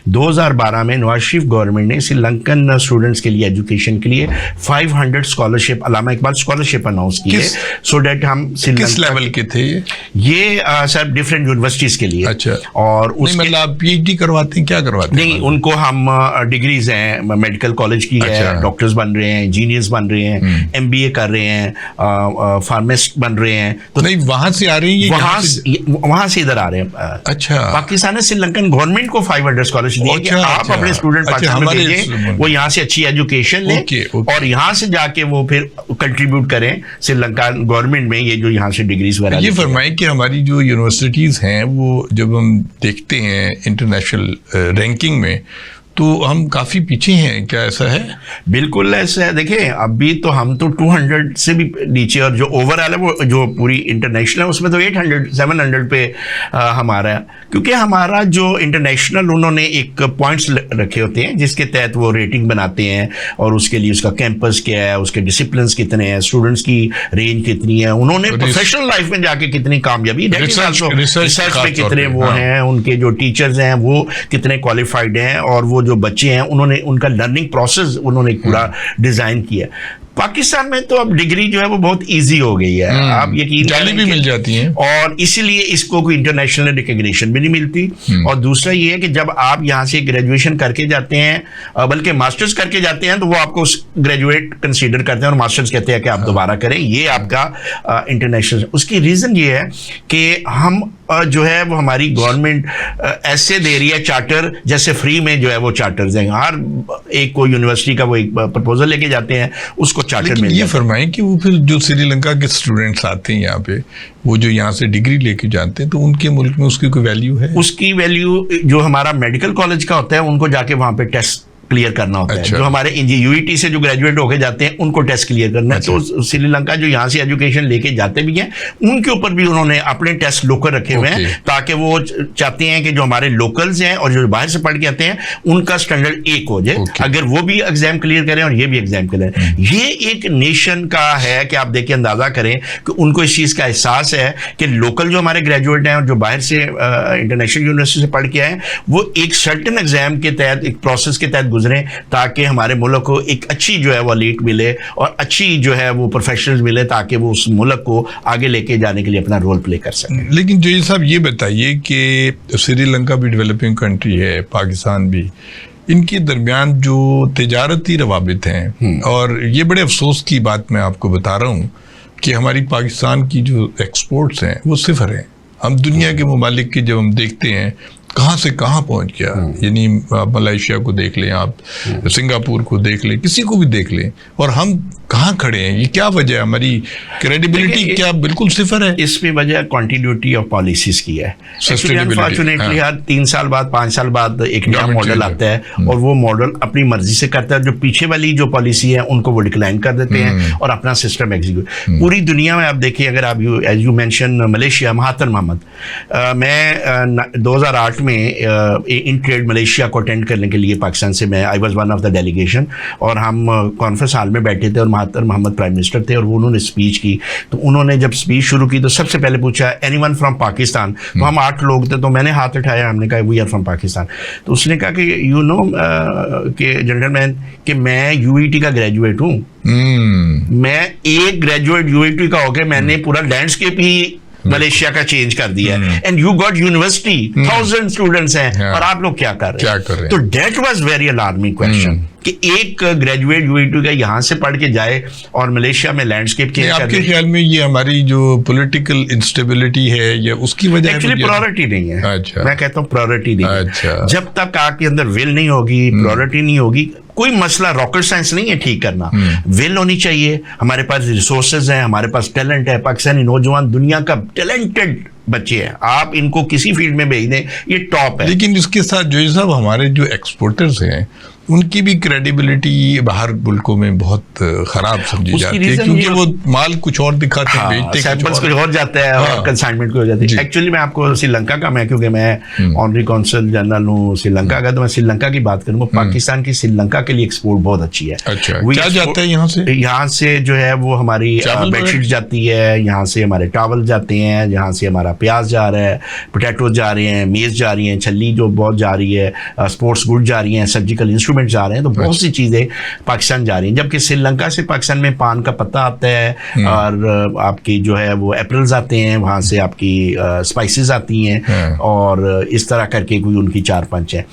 2012 में नवाज शरीफ गवर्नमेंट ने श्रीलंकन स्टूडेंट्स के लिए एजुकेशन के लिए 500 scholarship, Allama Iqbal scholarship announce की है, सो डेट हम किस लेवल के थे ये सर डिफरेंट यूनिवर्सिटीज के लिए। अच्छा, और मतलब PhD करवाते हैं, क्या करवाते हैं? नहीं, उनको हम डिग्रीज हैं, मेडिकल कॉलेज की है, डॉक्टर्स बन रहे हैं, इंजीनियर्स बन रहे हैं, MBA कर रहे हैं, फार्मासिस्ट बन रहे हैं। तो नहीं, वहां से आ रही है, वहां से इधर आ रहे हैं। अच्छा, पाकिस्तान ने श्रीलंकन गवर्नमेंट को 500 स्कॉलरशिप दी कि आप अपने स्टूडेंट पाकिस्तान में भेजें, वो यहाँ से अच्छी एजुकेशन लें और यहाँ से जाके वो फिर कंट्रीब्यूट करें श्रीलंका गवर्नमेंट में, ये जो यहाँ से डिग्रीज वगैरह। ये फरमाएं कि हमारी जो यूनिवर्सिटीज हैं वो जब हम देखते हैं इंटरनेशनल रैंकिंग में तो हम काफ़ी पीछे हैं, क्या ऐसा है? बिल्कुल ऐसा है। देखिए, अभी तो हम तो 200 से भी नीचे, और जो ओवरऑल है वो जो पूरी इंटरनेशनल है उसमें तो 800 700 पे हमारा है, क्योंकि हमारा जो इंटरनेशनल उन्होंने एक पॉइंट्स रखे होते हैं जिसके तहत वो रेटिंग बनाते हैं, और उसके लिए उसका कैंपस क्या है, उसके डिसिप्लिन कितने हैं, स्टूडेंट्स की रेंज कितनी है, उन्होंने प्रोफेशनल लाइफ में जाके कितनी कामयाबी, रिसर्च में कितने वो हैं, उनके जो टीचर्स हैं वो कितने क्वालिफाइड हैं, और वो जो बच्चे हैं उन्होंने उनका लर्निंग प्रोसेस उन्होंने पूरा डिजाइन किया। पाकिस्तान में तो अब डिग्री जो है वो बहुत इजी हो गई है, आप यकीन जाली भी मिल जाती है, और इसीलिए इसको कोई इंटरनेशनल रिकॉग्निशन भी नहीं मिलती। और दूसरा ये है कि जब आप यहाँ से ग्रेजुएशन करके जाते हैं, बल्कि मास्टर्स करके जाते हैं, तो वो आपको ग्रेजुएट कंसीडर करते हैं और मास्टर्स कहते हैं कि आप दोबारा करें, ये आपका इंटरनेशनल। उसकी रीजन ये है कि हम जो है वो हमारी गवर्नमेंट ऐसे दे रही है चार्टर, जैसे फ्री में जो है वो चार्टर्स हैं, हर एक को यूनिवर्सिटी का वो एक प्रपोजल लेके जाते हैं, उसको चार्टर मिल जाता है। ये फरमाएं कि वो फिर जो श्रीलंका के स्टूडेंट्स आते हैं यहाँ पे, वो जो यहाँ से डिग्री लेके जाते हैं, तो उनके मुल्क में उसकी कोई वैल्यू है? उसकी वैल्यू जो हमारा मेडिकल कॉलेज का होता है, उनको जाके वहाँ पे टेस्ट क्लियर करना होता है। जो हमारे यूईटी से जो ग्रेजुएट होके जाते हैं उनको टेस्ट क्लियर करना है। तो श्रीलंका जो यहाँ से एजुकेशन लेके जाते भी हैं उनके ऊपर भी उन्होंने अपने टेस्ट लोकल रखे हुए हैं, ताकि वो चाहते हैं कि जो हमारे लोकल्स हैं और जो बाहर से पढ़ के आते हैं उनका स्टैंडर्ड एक हो जाए। अगर वो भी एग्जाम क्लियर करें और ये भी एग्जाम क्लियर करें, ये एक नेशन का है कि आप देखिए अंदाजा करें कि उनको इस चीज का एहसास है कि लोकल जो हमारे ग्रेजुएट हैं और जो बाहर से इंटरनेशनल यूनिवर्सिटी से पढ़ के आए वो एक सर्टेन एग्जाम के तहत, एक प्रोसेस के तहत गुजरें, ताकि हमारे मुल्क को एक अच्छी जो है वो लीड मिले और अच्छी जो है वो प्रोफेशनल्स मिले, ताकि वो उस मुल्क को आगे लेके जाने के लिए अपना रोल प्ले कर सकें। लेकिन जो साहब ये बताइए कि श्रीलंका भी डेवलपिंग कंट्री है, पाकिस्तान भी, इनके दरमियान जो तिजारती रवाबित हैं, और ये बड़े अफसोस की बात मैं आपको बता रहा हूँ कि हमारी पाकिस्तान की जो एक्सपोर्ट्स हैं वो सिफर हैं। हम दुनिया के ममालिक की जब हम देखते हैं कहाँ से कहाँ पहुँच गया, यानी मलेशिया को देख लें, आप सिंगापुर को देख लें, किसी को भी देख लें, और हम कहाँ खड़े हैं? ये क्या वजह है? हमारी क्रेडिबिलिटी क्या बिल्कुल सिफर है? इसमें वजह कंटिन्यूटी ऑफ पॉलिसीज की है। अनफॉर्चुनेटली हर 3 साल बाद 5 साल बाद एक नया मॉडल आता है और वो मॉडल अपनी मर्जी से करता है। जो पीछे वाली जो पॉलिसी है उनको वो डिक्लाइन कर देते हैं और अपना सिस्टम एग्जीक्यूट। पूरी दुनिया में आप देखिए, अगर आप as you mention Malaysia, Mahathir Mohamad, मैं 2008 में इन ट्रेड मलेशिया को अटेंड करने के लिए पाकिस्तान से मैं I was one of the delegation, और हम कॉन्फ्रेंस हॉल में बैठे थे और महातिर मोहम्मद प्राइम मिनिस्टर थे और वो उन्होंने स्पीच की। तो उन्होंने जब स्पीच शुरू की तो सबसे पहले पूछा एनीवन फ्रॉम पाकिस्तान। तो हम 8 लोग थे, तो मैंने हाथ उठाया, हमने कहा वी आर फ्रॉम पाकिस्तान। तो उसने कहा कि यू नो कि जेंटलमैन कि मैं यूईटी का ग्रेजुएट हूँ। मैं एक ग्रेजुएट यूईटी का होकर मैंने पूरा लैंडस्केप ही मलेशिया का चेंज कर दिया है, and you got university, 1000 students हैं और आप लोग क्या कर रहे हैं? तो that was very alarming question कि एक ग्रेजुएट यूईटी का यहाँ से पढ़ के जाए और मलेशिया में लैंडस्केप चेंज कर। आपके ख्याल में ये हमारी जो पॉलिटिकल इंस्टेबिलिटी है या उसकी वजह? एक्चुअली प्रायोरिटी नहीं है। अच्छा। मैं कहता हूँ प्रायोरिटी नहीं है। अच्छा। जब तक आपके अंदर विल नहीं होगी, प्रायोरिटी नहीं होगी, कोई मसला रॉकेट साइंस नहीं है ठीक करना। विल होनी चाहिए, हमारे पास रिसोर्सेज हैं, हमारे पास टैलेंट है। पाकिस्तानी नौजवान दुनिया का टैलेंटेड बच्चे हैं, आप इनको किसी फील्ड में भेज दें, ये टॉप है। लेकिन इसके साथ जो साहब हमारे जो एक्सपोर्टर्स हैं उनकी भी क्रेडिबिलिटी बाहर मुल्कों में बहुत खराब समझी जाती है, क्योंकि वो माल कुछ और दिखाते हैं, बेचते सैंपल्स कुछ और जाता है और कंसाइनमेंट हो जाती है। एक्चुअली मैं आपको श्रीलंका का, मैं क्योंकि मैं ऑनरी कौंसल जनरल हूँ श्रीलंका का, तो मैं श्रीलंका की बात करूँगा। पाकिस्तान की श्रीलंका के लिए एक्सपोर्ट बहुत अच्छी है। अच्छा, क्या जाता है यहाँ से? यहाँ से जो है वो हमारी बेडशीट जाती है, यहाँ से हमारे टावल जाते हैं, यहाँ से हमारा प्याज जा रहा है, पोटैटोज जा रहे हैं, मेज जा रही है, छल्ली जो बहुत जा रही है, स्पोर्ट्स गुड जा रही हैं, सर्जिकल इंस्ट्रूमेंट जा रहे हैं, तो बहुत सी चीजें पाकिस्तान जा रही हैं। जबकि श्रीलंका से पाकिस्तान में पान का पत्ता आता है और आपकी जो है वो एप्पल्स आते हैं, वहां से आपकी स्पाइसेस आती हैं, और इस तरह करके कोई उनकी 4-5 है।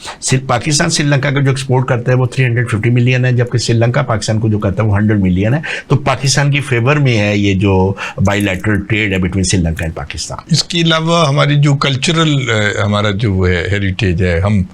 पाकिस्तान श्रीलंका का जो एक्सपोर्ट करता है वो 350 मिलियन है, जबकि श्रीलंका पाकिस्तान को जो करता है वो 100 मिलियन है। तो पाकिस्तान की फेवर में है ये जो बायलैटरल ट्रेड है बिटवीन श्रीलंका एंड पाकिस्तान। इसके अलावा हमारी जो कल्चरल हमारा जो है हेरिटेज है, हम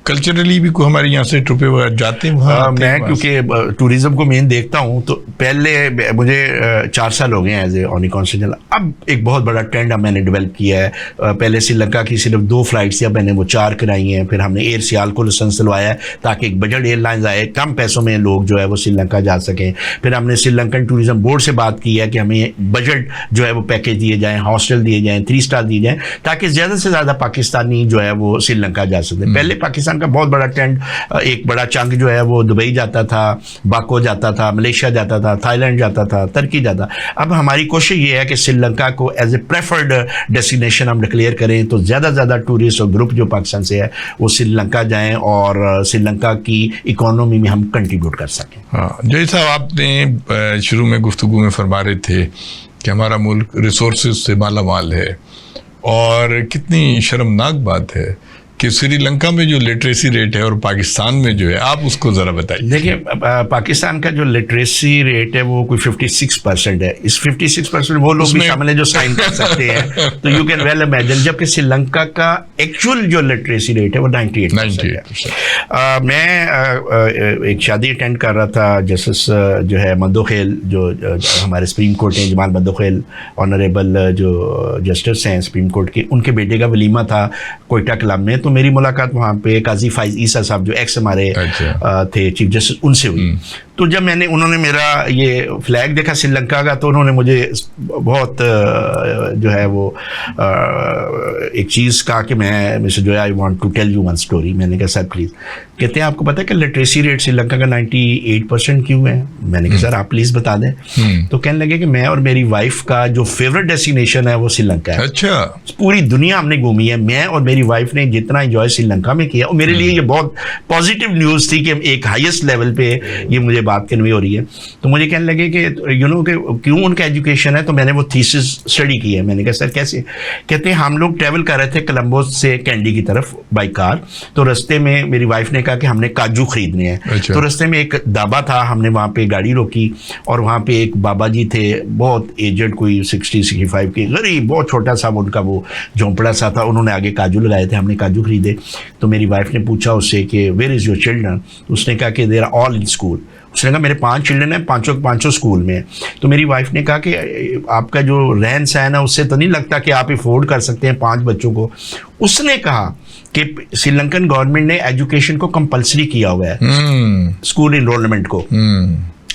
कल्चरली भी को हमारे यहाँ से ट्रिप जाते हैं वहाँ। मैं क्योंकि टूरिज्म को मेन देखता हूँ, तो पहले मुझे 4 साल हो गए हैं as a honorary consul general. अब एक बहुत बड़ा ट्रेंड अब मैंने डेवलप किया है। पहले श्रीलंका की सिर्फ 2 फ्लाइट्स थी, अब मैंने वो 4 कराई हैं। फिर हमने एयर सियाल को लाइसेंस दिलवाया है ताकि एक बजट एयरलाइंस आए, कम पैसों में लोग जो है वो श्रीलंका जा सकें। फिर हमने श्रीलंकन टूरिज्म बोर्ड से बात की है कि हमें बजट जो है वो पैकेज दिए जाएँ, हॉस्टल दिए जाएँ, 3 स्टार दिए जाएँ, ताकि ज़्यादा से ज़्यादा पाकिस्तानी जो है वो श्रीलंका जा सकते। पहले पाकिस्तान का बहुत बड़ा ट्रेंड, एक बड़ा चंक जो है वो दुबई जाता था, बाको जाता था, मलेशिया जाता था, थाईलैंड जाता था, तुर्की जाता। अब हमारी कोशिश ये है कि श्रीलंका को एज ए प्रेफर्ड डेस्टिनेशन हम डिक्लेयर करें, तो ज़्यादा से ज़्यादा टूरिस्ट और ग्रुप जो पाकिस्तान से है वो श्रीलंका जाएं और श्रीलंका की इकोनॉमी में हम कंट्रीब्यूट कर सकें। हाँ, जैसा आपने शुरू में गुफ्तगू में फरमा रहे थे कि हमारा मुल्क रिसोर्सेज से माला माल है, और कितनी शर्मनाक बात है कि श्रीलंका में जो लिटरेसी रेट है और पाकिस्तान में जो है, आप उसको ज़रा बताइए। देखिए, पाकिस्तान का जो लिटरेसी रेट है वो कोई 56% है। इस 56% वो लोग भी शामिल हैं जो साइन कर सकते हैं, तो यू कैन वेल इमेजिन। जबकि श्रीलंका का एक्चुअल जो लिटरेसी रेट है वो 98% है। मैं एक शादी अटेंड कर रहा था, जस्टिस जो है मदोखेल, जो हमारे सुप्रीम कोर्ट हैं, जमाल मदोखेल ऑनरेबल जो जस्टिस हैं सुप्रीम कोर्ट के, उनके बेटे का वलीमा था कोयटा क्लब में। तो तो मेरी मुलाकात वहाँ पे काजी फाइज ईसा साहब जो एक्स हमारे थे चीफ जस्टिस, उनसे हुई। तो जब उन्होंने मेरा ये फ्लैग देखा श्रीलंका का, तो उन्होंने मुझे बहुत जो है वो एक चीज़ कहा कि मैं मिस्टर जोया I want to tell you one story. मैंने कहा सर प्लीज़। कहते हैं आपको पता है कि लिटरेसी रेट श्रीलंका का 98% क्यों है? मैंने कहा सर आप प्लीज़ बता दें। तो कहने लगे कि मैं और मेरी वाइफ का जो फेवरेट डेस्टिनेशन है वो श्रीलंका है। अच्छा। पूरी दुनिया हमने घूमी है, मैं और मेरी वाइफ ने जितना एंजॉय श्रीलंका में किया, और मेरे लिए ये बहुत पॉजिटिव न्यूज़ थी कि एक हाईएस्ट लेवल पे ये मुझे बात कन्वे हो रही है। तो मुझे कहने लगे कि कि क्यों उनका एजुकेशन है, तो मैंने वो थीसिस स्टडी की है। मैंने कहा सर कैसे? कहते हैं हम लोग ट्रैवल कर रहे थे कोलंबो से कैंडी की तरफ बाई कार, तो रास्ते में मेरी वाइफ ने कहा कि हमने काजू खरीदने हैं। अच्छा। तो रास्ते में एक ढाबा था, हमने वहाँ पे गाड़ी रोकी, और वहाँ पे एक बाबा जी थे, बहुत एजेड, कोई 60-65 के, गरीब, बहुत छोटा सा उनका वो झोंपड़ा सा था। उन्होंने आगे काजू लगाए थे, हमने काजू खरीदे। तो मेरी वाइफ ने पूछा उससे कि वेयर इज़ योर चिल्ड्रन? उसने कहा कि there are all in school. उसने कहा मेरे 5 चिल्ड्रन हैं, पांचों स्कूल में। तो मेरी वाइफ ने कहा कि आपका जो रहन सहन है उससे तो नहीं लगता कि आप अफोर्ड कर सकते हैं 5 बच्चों को। उसने कहा कि श्रीलंकन गवर्नमेंट ने एजुकेशन को कंपलसरी किया हुआ है, स्कूल इनरोलमेंट को।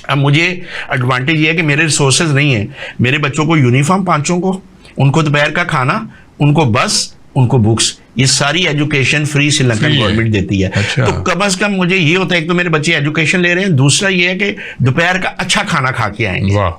अब मुझे एडवांटेज ये है कि मेरे रिसोर्सेज नहीं है, मेरे बच्चों को यूनिफॉर्म 5 को, उनको दोपहर का खाना, उनको बस, उनको बुक्स, ये सारी एजुकेशन फ्री श्रीलंकन गवर्नमेंट देती है। अच्छा। तो कम अज कम मुझे ये होता है, एक तो मेरे बच्चे एजुकेशन ले रहे हैं, दूसरा ये है कि दोपहर का अच्छा खाना खा के आएंगे। वाह।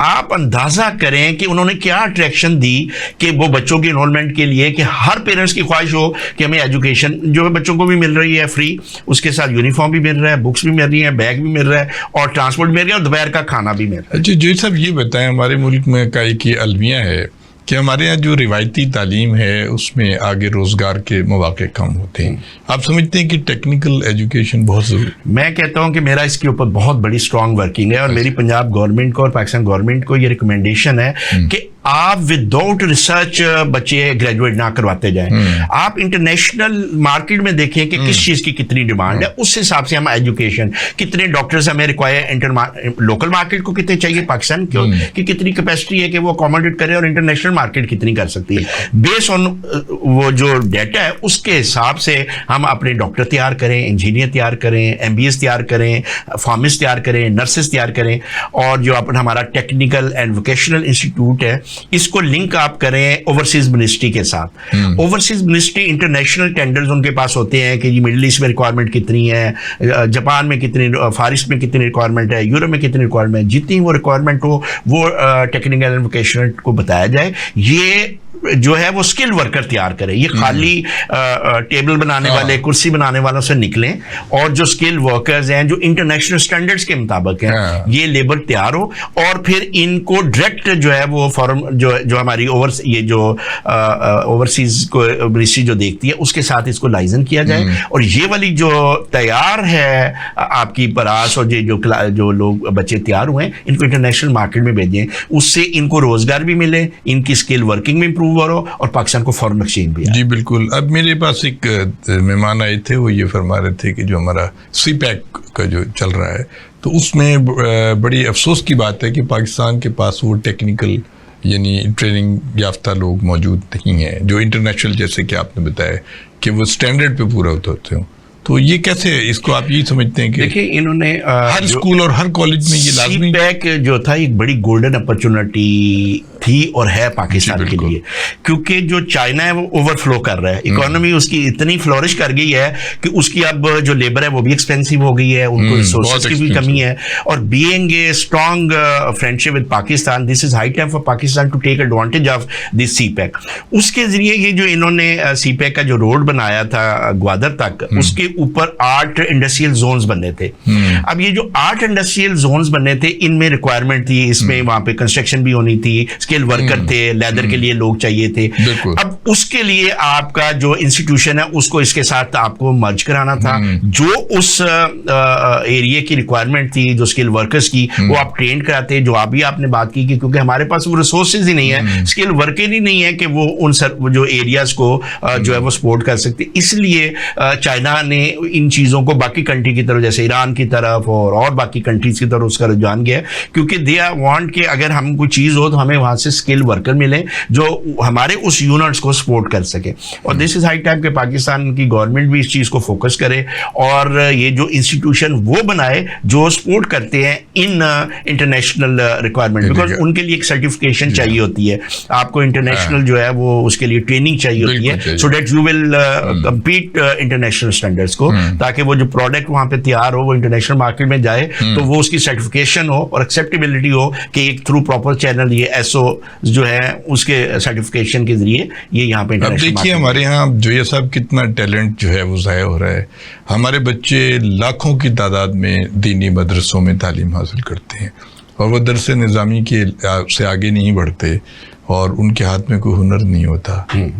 आप अंदाजा करें कि उन्होंने क्या अट्रैक्शन दी कि वो बच्चों की इनरोलमेंट के लिए, कि हर पेरेंट्स की ख्वाहिश हो कि हमें एजुकेशन जो है बच्चों को भी मिल रही है फ्री, उसके साथ यूनिफॉर्म भी मिल रहा है, बुक्स भी मिल रही है, बैग भी मिल रहा है, और ट्रांसपोर्ट भी मिल रहा है, और दोपहर का खाना भी मिल रहा है। अच्छा जो सब ये बताएं, हमारे मुल्क में का एक ये अलमिया है कि हमारे यहाँ जो रिवायती तालीम है उसमें आगे रोजगार के मौके कम होते हैं। आप समझते हैं कि टेक्निकल एजुकेशन बहुत जरूरी? मैं कहता हूँ कि मेरा इसके ऊपर बहुत बड़ी स्ट्रांग वर्किंग है, और मेरी पंजाब गवर्नमेंट को और पाकिस्तान गवर्नमेंट को ये रिकमेंडेशन है कि आप विदाउट रिसर्च बच्चे ग्रेजुएट ना करवाते जाएं। आप इंटरनेशनल मार्केट में देखें कि किस चीज़ की कितनी डिमांड है, उस हिसाब से हम एजुकेशन, कितने डॉक्टर्स हमें रिक्वायर, लोकल मार्केट को कितने चाहिए पाकिस्तान की कितनी कैपेसिटी है कि वो अकोमोडेट करे, और इंटरनेशनल मार्केट कितनी कर सकती है। बेस्ड ऑन वो जो डाटा है उसके हिसाब से हम अपने डॉक्टर तैयार करें, इंजीनियर तैयार करें, MBS तैयार करें, फार्मिस्ट तैयार करें, नर्सेस तैयार करें, और जो अपना हमारा टेक्निकल एंड वोकेशनल इंस्टीट्यूट है इसको लिंक आप करें ओवरसीज मिनिस्ट्री के साथ। ओवरसीज मिनिस्ट्री इंटरनेशनल टेंडर्स उनके पास होते हैं कि मिडिल ईस्ट में रिक्वायरमेंट कितनी है, जापान में कितनी, फार ईस्ट में कितनी रिक्वायरमेंट है, यूरोप में कितनी रिक्वायरमेंट है, जितनी वो रिक्वायरमेंट हो वो टेक्निकल एंड वोकेशनल को बताया जाए। ये जो है वो स्किल वर्कर तैयार करें, ये खाली टेबल बनाने वाले, कुर्सी बनाने वालों से निकलें, और जो स्किल वर्कर्स हैं जो इंटरनेशनल स्टैंडर्ड्स के मुताबिक हैं ये लेबर तैयार हो, और फिर इनको डायरेक्ट जो है वो फॉर्म जो हमारी ओवरसीज को मिनिस्ट्री जो देखती है उसके साथ इसको लाइसेंस किया जाए, और ये वाली जो तैयार है आपकी परास और जो लोग बच्चे तैयार हुए हैं इनको इंटरनेशनल मार्केट में भेजें, उससे इनको रोजगार भी मिले, इनकी स्किल वर्किंग में इंप्रूव हो, और पाकिस्तान को फॉरेन एक्सचेंज भी। जी बिल्कुल। अब मेरे पास एक मेहमान आए थे, वो ये फरमा रहे थे कि जो हमारा CPEC का जो चल रहा है तो उसमें बड़ी अफसोस की बात है कि पाकिस्तान के पास वो टेक्निकल यानी ट्रेनिंग याफ्ता लोग मौजूद नहीं हैं जो इंटरनेशनल, जैसे कि आपने बताया कि वो स्टैंडर्ड पे पूरा होते हो। तो ये कैसे, इसको आप ये समझते हैं कि देखिए इन्होंने हर स्कूल और हर कॉलेज में ये लाजमी CPEC जो था एक बड़ी गोल्डन अपॉर्चुनिटी थी और है पाकिस्तान के लिए, क्योंकि जो चाइना है वो ओवरफ्लो कर रहा है, इकोनॉमी उसकी इतनी फ्लोरिश कर गई है कि उसकी अब जो लेबर है वो भी एक्सपेंसिव हो गई है, उनको रिसोर्सेज की भी कमी है, और being a strong friendship with Pakistan, this is high time for Pakistan to take advantage of this CPEC। उसके जरिए ये जो इन्होंने CPEC का जो रोड बनाया था ग्वादर तक, उसके ऊपर 8 इंडस्ट्रियल जोन्स बने थे। अब ये जो 8 इंडस्ट्रियल जोन्स बने थे इनमें रिक्वायरमेंट थी, इसमें वहां पे कंस्ट्रक्शन भी होनी थी, स्किल वर्कर थे, लेदर के लिए लोग चाहिए थे। अब उसके लिए आपका जो इंस्टीट्यूशन है उसको इसके साथ आपको मर्ज कराना था, जो उस एरिया की रिक्वायरमेंट थी, जो स्किल वर्कर्स की, वो आप ट्रेन कराते, जो अभी आपने बात की कि क्योंकि हमारे पास वो रिसोर्सेज ही नहीं है, स्किल वर्कर ही नहीं है कि वो उन जो एरियाज को जो है वो सपोर्ट कर सकते, इसलिए चाइना ने इन चीजों को बाकी कंट्री की तरफ, जैसे ईरान की तरफ और बाकी कंट्रीज की तरफ उसका रुझान गया, क्योंकि दे वांट कि अगर हम कोई चीज हो तो हमें वहां से स्किल वर्कर मिले जो हमारे उस यूनिट्स को सपोर्ट कर सके। और दिस इज हाई टाइम के पाकिस्तान की गवर्नमेंट भी इस चीज़ को फोकस करे और ये जो इंस्टीट्यूशन वो बनाए जो सपोर्ट करते हैं इन इंटरनेशनल रिक्वायरमेंट, बिकॉज उनके लिए एक सर्टिफिकेशन चाहिए होती है, आपको इंटरनेशनल जो है वो उसके लिए ट्रेनिंग चाहिए होती है, so that you will compete international standards को, ताकि वो जो प्रोडक्ट वहां पे तैयार हो वो इंटरनेशनल मार्केट में जाए तो वो उसकी सर्टिफिकेशन हो और एक्सेप्टेबिलिटी हो कि एक थ्रू प्रॉपर चैनल ये एसओ जो है उसके सर्टिफिकेशन के जरिए ये यहाँ पे। अब देखिए हमारे यहाँ जो ये सब कितना टैलेंट जो है वो ज़ाया हो रहा है। हमारे बच्चे लाखों की तादाद में दीनी मदरसों में तालीम हासिल करते हैं और वो दरस निज़ामी के से आगे नहीं बढ़ते और उनके हाथ में कोई हुनर नहीं होता,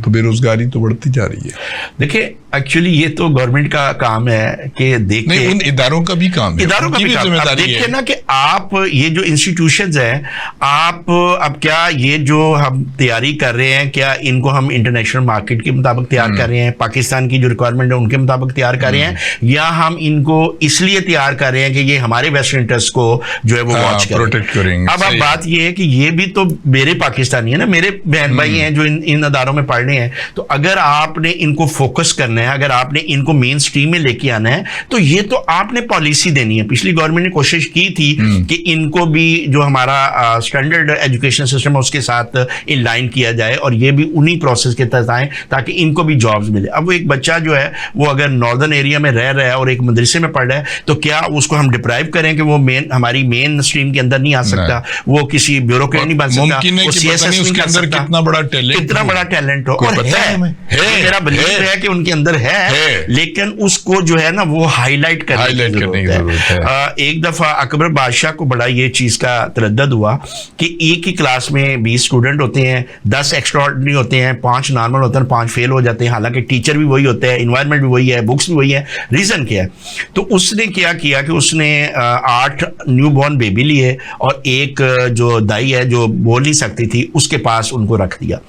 तो बेरोजगारी तो बढ़ती जा रही है। देखिए एक्चुअली ये तो गवर्नमेंट का काम है कि देखे, नहीं उन इदारों का भी काम है, इदारों का भी जिम्मेदारी है। देखिए ना कि आप ये जो इंस्टीट्यूशंस हैं, आप अब क्या ये जो हम तैयारी कर रहे हैं क्या इनको हम इंटरनेशनल मार्केट के मुताबिक तैयार कर रहे हैं, पाकिस्तान की जो रिक्वायरमेंट है उनके मुताबिक तैयार कर रहे हैं, या हम इनको इसलिए तैयार कर रहे हैं कि ये हमारे वेस्ट इंटरेस्ट को जो है वो वॉच प्रोटेक्ट करेंगे। अब बात ये है कि ये भी तो मेरे पाकिस्तानी है ना, मेरे बहन भाई हैं जो इन अदारों में पढ़ रहे हैं, तो अगर आपने इनको फोकस करना है, अगर आपने इनको मेन स्ट्रीम में लेके आना है तो ये तो आपने पॉलिसी देनी है। पिछली गवर्नमेंट ने कोशिश की थी कि इनको भी जो हमारा स्टैंडर्ड एजुकेशन सिस्टम है उसके साथ इन लाइन किया जाए और ये भी उन्हीं प्रोसेस के तहत आए ताकि इनको भी जॉब्स मिले। अब वो एक बच्चा जो है वो अगर नॉर्दर्न एरिया में रह रहा है और एक मदरसे में पढ़ रहा है तो क्या उसको हम डिप्राइव करें कि वो हमारी मेन स्ट्रीम के अंदर नहीं आ सकता, वो किसी ब्यूरोक्रेट नहीं बन सकता, वो सीएसएस नहीं कर सकता, कितना बड़ा टैलेंट हो। और है मेरा बिलीव है कि उनके अंदर है, लेकिन उसको जो है ना वो हाईलाइट करने की जरूरत है। एक दफा अकबर बादशाह को बड़ा ये चीज का तरद्दुद हुआ कि एक ही क्लास में 20 स्टूडेंट होते हैं, 10 एक्स्ट्राऑर्डिनरी होते हैं, 5 नॉर्मल होते हैं, 5 फेल हो जाते हैं, हालांकि टीचर भी वही होते हैं, इन्वायरमेंट भी वही है, बुक्स भी वही है। रीजन क्या है? तो उसने क्या किया कि उसने 8 न्यू बॉर्न बेबी लिए और एक जो दाई है जो बोल नहीं सकती थी उसके पास उनको रख दिया।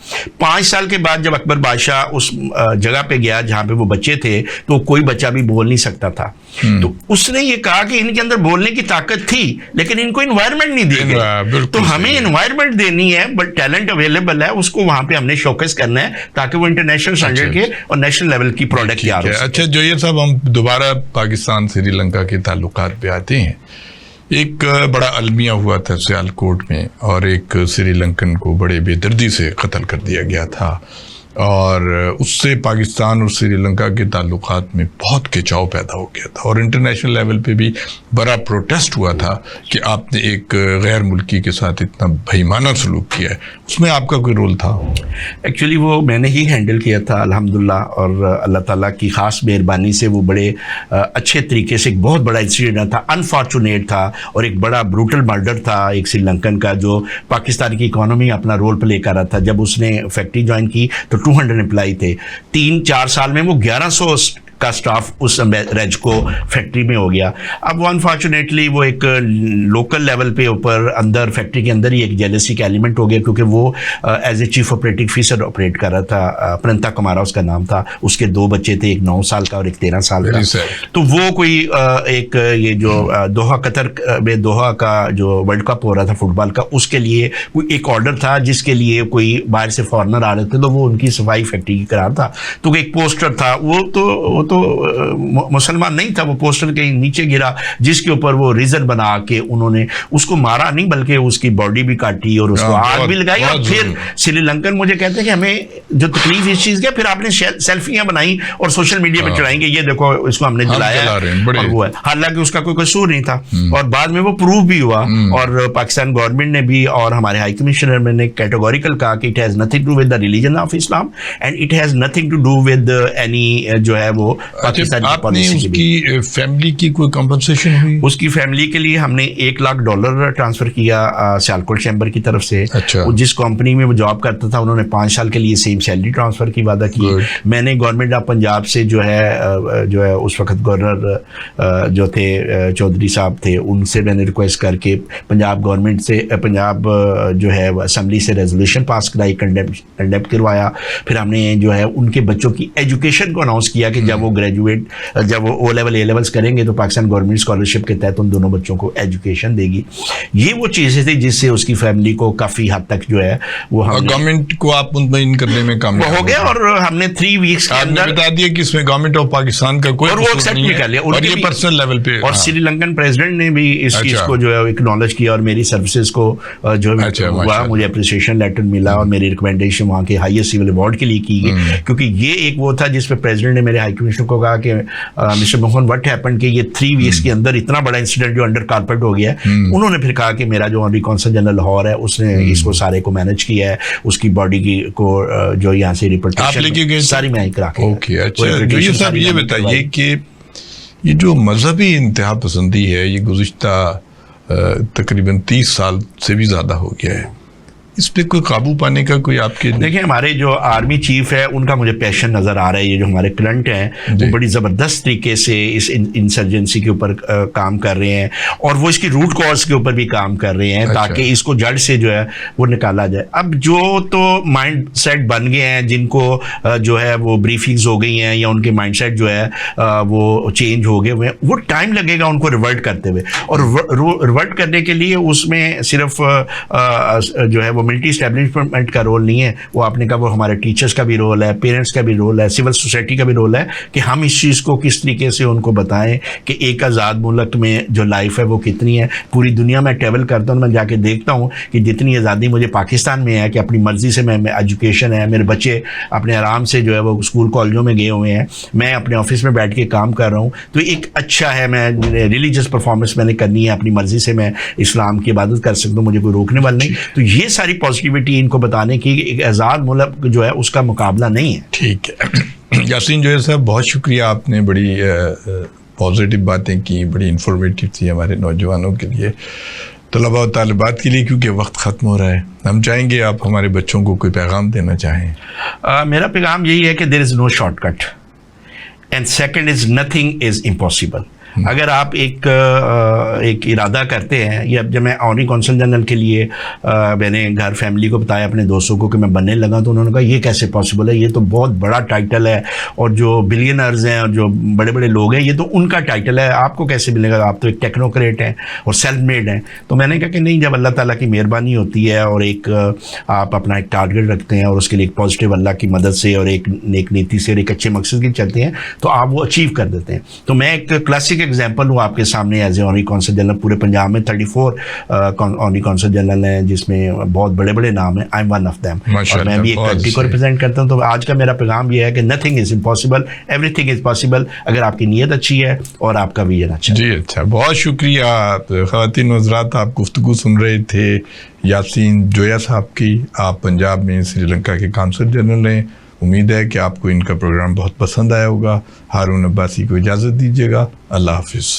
5 साल के बाद जब अकबर बादशाह उस जगह पे गया जहां पे वो बच्चे थे तो कोई बच्चा भी बोल नहीं सकता था, तो उसने ये कहा कि इनके अंदर बोलने की ताकत थी लेकिन इनको इन्वायरमेंट नहीं दी गई, तो हमें इन्वायरमेंट देनी है, बट टैलेंट अवेलेबल है, उसको वहां पे हमने शोकेस करना है ताकि वो इंटरनेशनल स्टैंडर्ड के और नेशनल लेवल की प्रोडक्ट तैयार हो सके। अच्छा, जो ये सब हम दोबारा पाकिस्तान श्रीलंका के ताल्लुकात पे आते हैं, एक बड़ा अलमिया हुआ था सियालकोट में और एक श्रीलंकन को बड़े बेदर्दी से कत्ल कर दिया गया था और उससे पाकिस्तान और श्रीलंका के ताल्लुकात में बहुत खिंचाव पैदा हो गया था और इंटरनेशनल लेवल पे भी बड़ा प्रोटेस्ट हुआ था कि आपने एक गैर मुल्की के साथ इतना बेईमाना सलूक किया है। उसमें आपका कोई रोल था? एक्चुअली वो मैंने ही हैंडल किया था अल्हम्दुलिल्लाह, और अल्लाह ताला की ख़ास मेहरबानी से वो बड़े अच्छे तरीके से, एक बहुत बड़ा इंसिडेंट था, अनफॉर्चुनेट था और एक बड़ा ब्रूटल मर्डर था एक श्रीलंकन का जो पाकिस्तान की इकोनॉमी अपना रोल प्ले कर रहा था। जब उसने फैक्ट्री ज्वाइन की तो 200 एम्प्लॉय थे, 3-4 साल में वो 1100 का स्टाफ उस रेजको फैक्ट्री में हो गया। अब वो अनफॉर्चुनेटली वो एक लोकल लेवल पे ऊपर अंदर फैक्ट्री के अंदर ही एक जेलसी का एलिमेंट हो गया, क्योंकि वो as a chief operating officer operate कर रहा था, प्रणता कुमारा उसका नाम था, उसके 2 बच्चे थे, एक 9 साल का और एक 13 साल का। तो वो कोई एक ये जो दोहा कतर में दोहा का जो वर्ल्ड कप हो रहा था फुटबॉल का, उसके लिए कोई एक ऑर्डर था जिसके लिए कोई बाहर से फॉरनर आ रहे थे, तो वो उनकी सफाई फैक्ट्री की करा था। तो एक पोस्टर था, वो तो मुसलमान नहीं था, वो पोस्टर के नीचे गिरा जिसके ऊपर वो रीजन बना के उन्होंने उसको मारा नहीं बल्कि उसकी बॉडी भी काटी और उसको आग भी लगाई। और फिर श्रीलंकन मुझे कहते हैं कि हमें जो तकलीफ इस चीज की, फिर आपने सेल्फियां बनाई और सोशल मीडिया पे चढ़ाएंगे, ये देखो इसको हमने जलाया और वो है, हालांकि उसका कोई कसूर नहीं था। और बाद में वो प्रूव भी हुआ और पाकिस्तान गवर्नमेंट ने भी और हमारे हाई कमिश्नर ने कैटेगोरिकल कहा कि it has nothing to with the religion of Islam and it has nothing to do with any जो है वो पाकिस्तान की पॉलिसी। उसकी फैमिली की कोई कंपनसेशन हुई? उसकी फैमिली के लिए हमने $1 लाख ट्रांसफर किया सियालकोट चैम्बर की तरफ से। अच्छा। जिस कंपनी में वो जॉब करता था उन्होंने 5 साल के लिए सेम सैलरी ट्रांसफर की वादा की। मैंने गवर्नमेंट ऑफ पंजाब से जो है उस वक्त गवर्नर जो थे चौधरी साहब थे, उनसे मैंने रिक्वेस्ट करके पंजाब गवर्नमेंट से, पंजाब जो है असम्बली से रेजोल्यूशन पास कराई, कंडेप्ट करवाया। फिर हमने जो है उनके बच्चों की एजुकेशन को अनाउंस किया कि जब वो ग्रेजुएट, जब वो ओ लेवल ए लेवल्स करेंगे तो पाकिस्तान गवर्नमेंट स्कॉलरशिप के तहत उन दोनों बच्चों को एजुकेशन देगी। ये वो चीज़ें थी जिससे उसकी फैमिली को काफ़ी हद तक जो है वो गवर्नमेंट को आप मुतमईन करने में कामयाब हो गया। और हमने 3 वीक्स के अंदर बता दिया कि इसमें गवर्नमेंट ऑफ पाकिस्तान का कोई, और वो एक्सेप्ट भी कर लिया, और ये पर्सनल लेवल पे, और श्रीलंकन प्रेसिडेंट ने भी इस चीज को जो है एक्नॉलेज किया, और मेरी सर्विसेज को जो हुआ, मुझे अप्रिसिएशन लेटर मिला, और मेरी रिकमेंडेशन वहाँ के हाईएस्ट सिविल अवार्ड के लिए की गई, क्योंकि ये एक वो था जिसपे प्रेसिडेंट ने मेरे हाई कमिश्नर को कहा कि मिस्टर मोहन व्हाट हैपेंड कि ये 3 वीक्स के अंदर इतना बड़ा इंसिडेंट जो अंडर कारपेट हो गया है। उन्होंने फिर कहा कि मेरा जो ऑनरी कौंसल जनरल लाहौर है उसने इसको सारे को मैनेज किया है, उसकी बॉडी की को जो यहाँ से रिपोर्टेशन सारी मैं करा के। ओके, अच्छा ये बताइए कि ये जो मजहबी इंतहा पसंदी है ये गुज़िश्ता तकरीबन 30 साल से भी ज़्यादा हो गया है, इस पे कोई काबू पाने का कोई आपके? देखिए, हमारे जो आर्मी चीफ है उनका मुझे पैशन नज़र आ रहा है। ये जो हमारे करंट हैं वो बड़ी ज़बरदस्त तरीके से इस इंसर्जेंसी के ऊपर काम कर रहे हैं, और वो इसकी रूट कॉज के ऊपर भी काम कर रहे हैं, ताकि इसको जड़ से जो है वो निकाला जाए। अब जो तो माइंड सेट बन गए हैं, जिनको जो है वो ब्रीफिंग्स हो गई हैं, या उनके माइंड सेट जो है वो चेंज हो गए हुए हैं, वो टाइम लगेगा उनको रिवर्ट करते हुए। और रिवर्ट करने के लिए उसमें सिर्फ जो है वो मिलिट्री एस्टेब्लिशमेंट का रोल नहीं है, वो आपने कहा वो हमारे टीचर्स का भी रोल है, पेरेंट्स का भी रोल है, सिविल सोसाइटी का भी रोल है कि हम इस चीज़ को किस तरीके से उनको बताएं कि एक आज़ाद मुल्क में जो लाइफ है वो कितनी है। पूरी दुनिया में ट्रैवल करता हूँ, मैं जाके देखता हूँ कि जितनी आज़ादी मुझे पाकिस्तान में है कि अपनी मर्जी से मैं एजुकेशन है, मेरे बच्चे अपने आराम से जो है वो स्कूल कॉलेजों में गए हुए हैं, मैं अपने ऑफिस में बैठ के काम कर रहा हूँ, तो एक अच्छा है। मैं रिलीजियस परफॉर्मेंस मैंने करनी है, अपनी मर्जी से मैं इस्लाम की इबादत कर सकता हूँ, मुझे कोई रोकने वाला नहीं। तो ये सारी पॉजिटिविटी इनको बताने की एक आज़ाद मुल्क जो है उसका मुकाबला नहीं है। ठीक है यासीन जोया साहब, बहुत शुक्रिया, आपने बड़ी पॉजिटिव बातें की, बड़ी इंफॉर्मेटिव थी हमारे नौजवानों के लिए, तलबा और तालिबात के लिए, क्योंकि वक्त ख़त्म हो रहा है। हम चाहेंगे आप हमारे बच्चों को कोई पैगाम देना चाहें। मेरा पैगाम यही है कि there is no shortcut, and second is nothing is impossible. अगर आप एक इरादा करते हैं, या जब मैं ऑनरी कौंसल जनरल के लिए मैंने घर फैमिली को बताया, अपने दोस्तों को कि मैं बनने लगा, तो उन्होंने कहा ये कैसे पॉसिबल है, ये तो बहुत बड़ा टाइटल है, और जो बिलियनर्स हैं और जो बड़े बड़े लोग हैं ये तो उनका टाइटल है, आपको कैसे मिलेगा, आप तो एक टेक्नोक्रेट हैं और सेल्फ मेड हैं। तो मैंने कहा कि नहीं, जब अल्लाह ताला की मेहरबानी होती है और एक आप अपना एक टारगेट रखते हैं और उसके लिए एक पॉजिटिव अल्लाह की मदद से और एक नेक नीति से और एक अच्छे मकसद की चलते हैं, तो आप वो अचीव कर देते हैं। तो मैं एक क्लासिक एग्जांपल हूँ आपके सामने as a honorary consul general. पूरे पंजाब में 34 ऑनरी कौंसल जनरल हैं, जिसमें बहुत बड़े बड़े नाम हैं। I am one of them, और मैं भी एक कंट्री को रिप्रेजेंट करता हूँ। तो आज का मेरा पैगाम ये है कि nothing is impossible, everything is possible, अगर आपकी नीयत अच्छी है और आपका विजन अच्छा है। जी अच्छा, बहुत शुक्रिया। ख़वातीन व हज़रात, आप गुफ्तगू सुन रहे थे यासीन जोया साहब की। आप पंजाब में श्रीलंका के कौंसल जनरल हैं। उम्मीद है कि आपको इनका प्रोग्राम बहुत पसंद आया होगा। हारून अब्बासी को इजाज़त दीजिएगा। अल्लाह हाफिज़।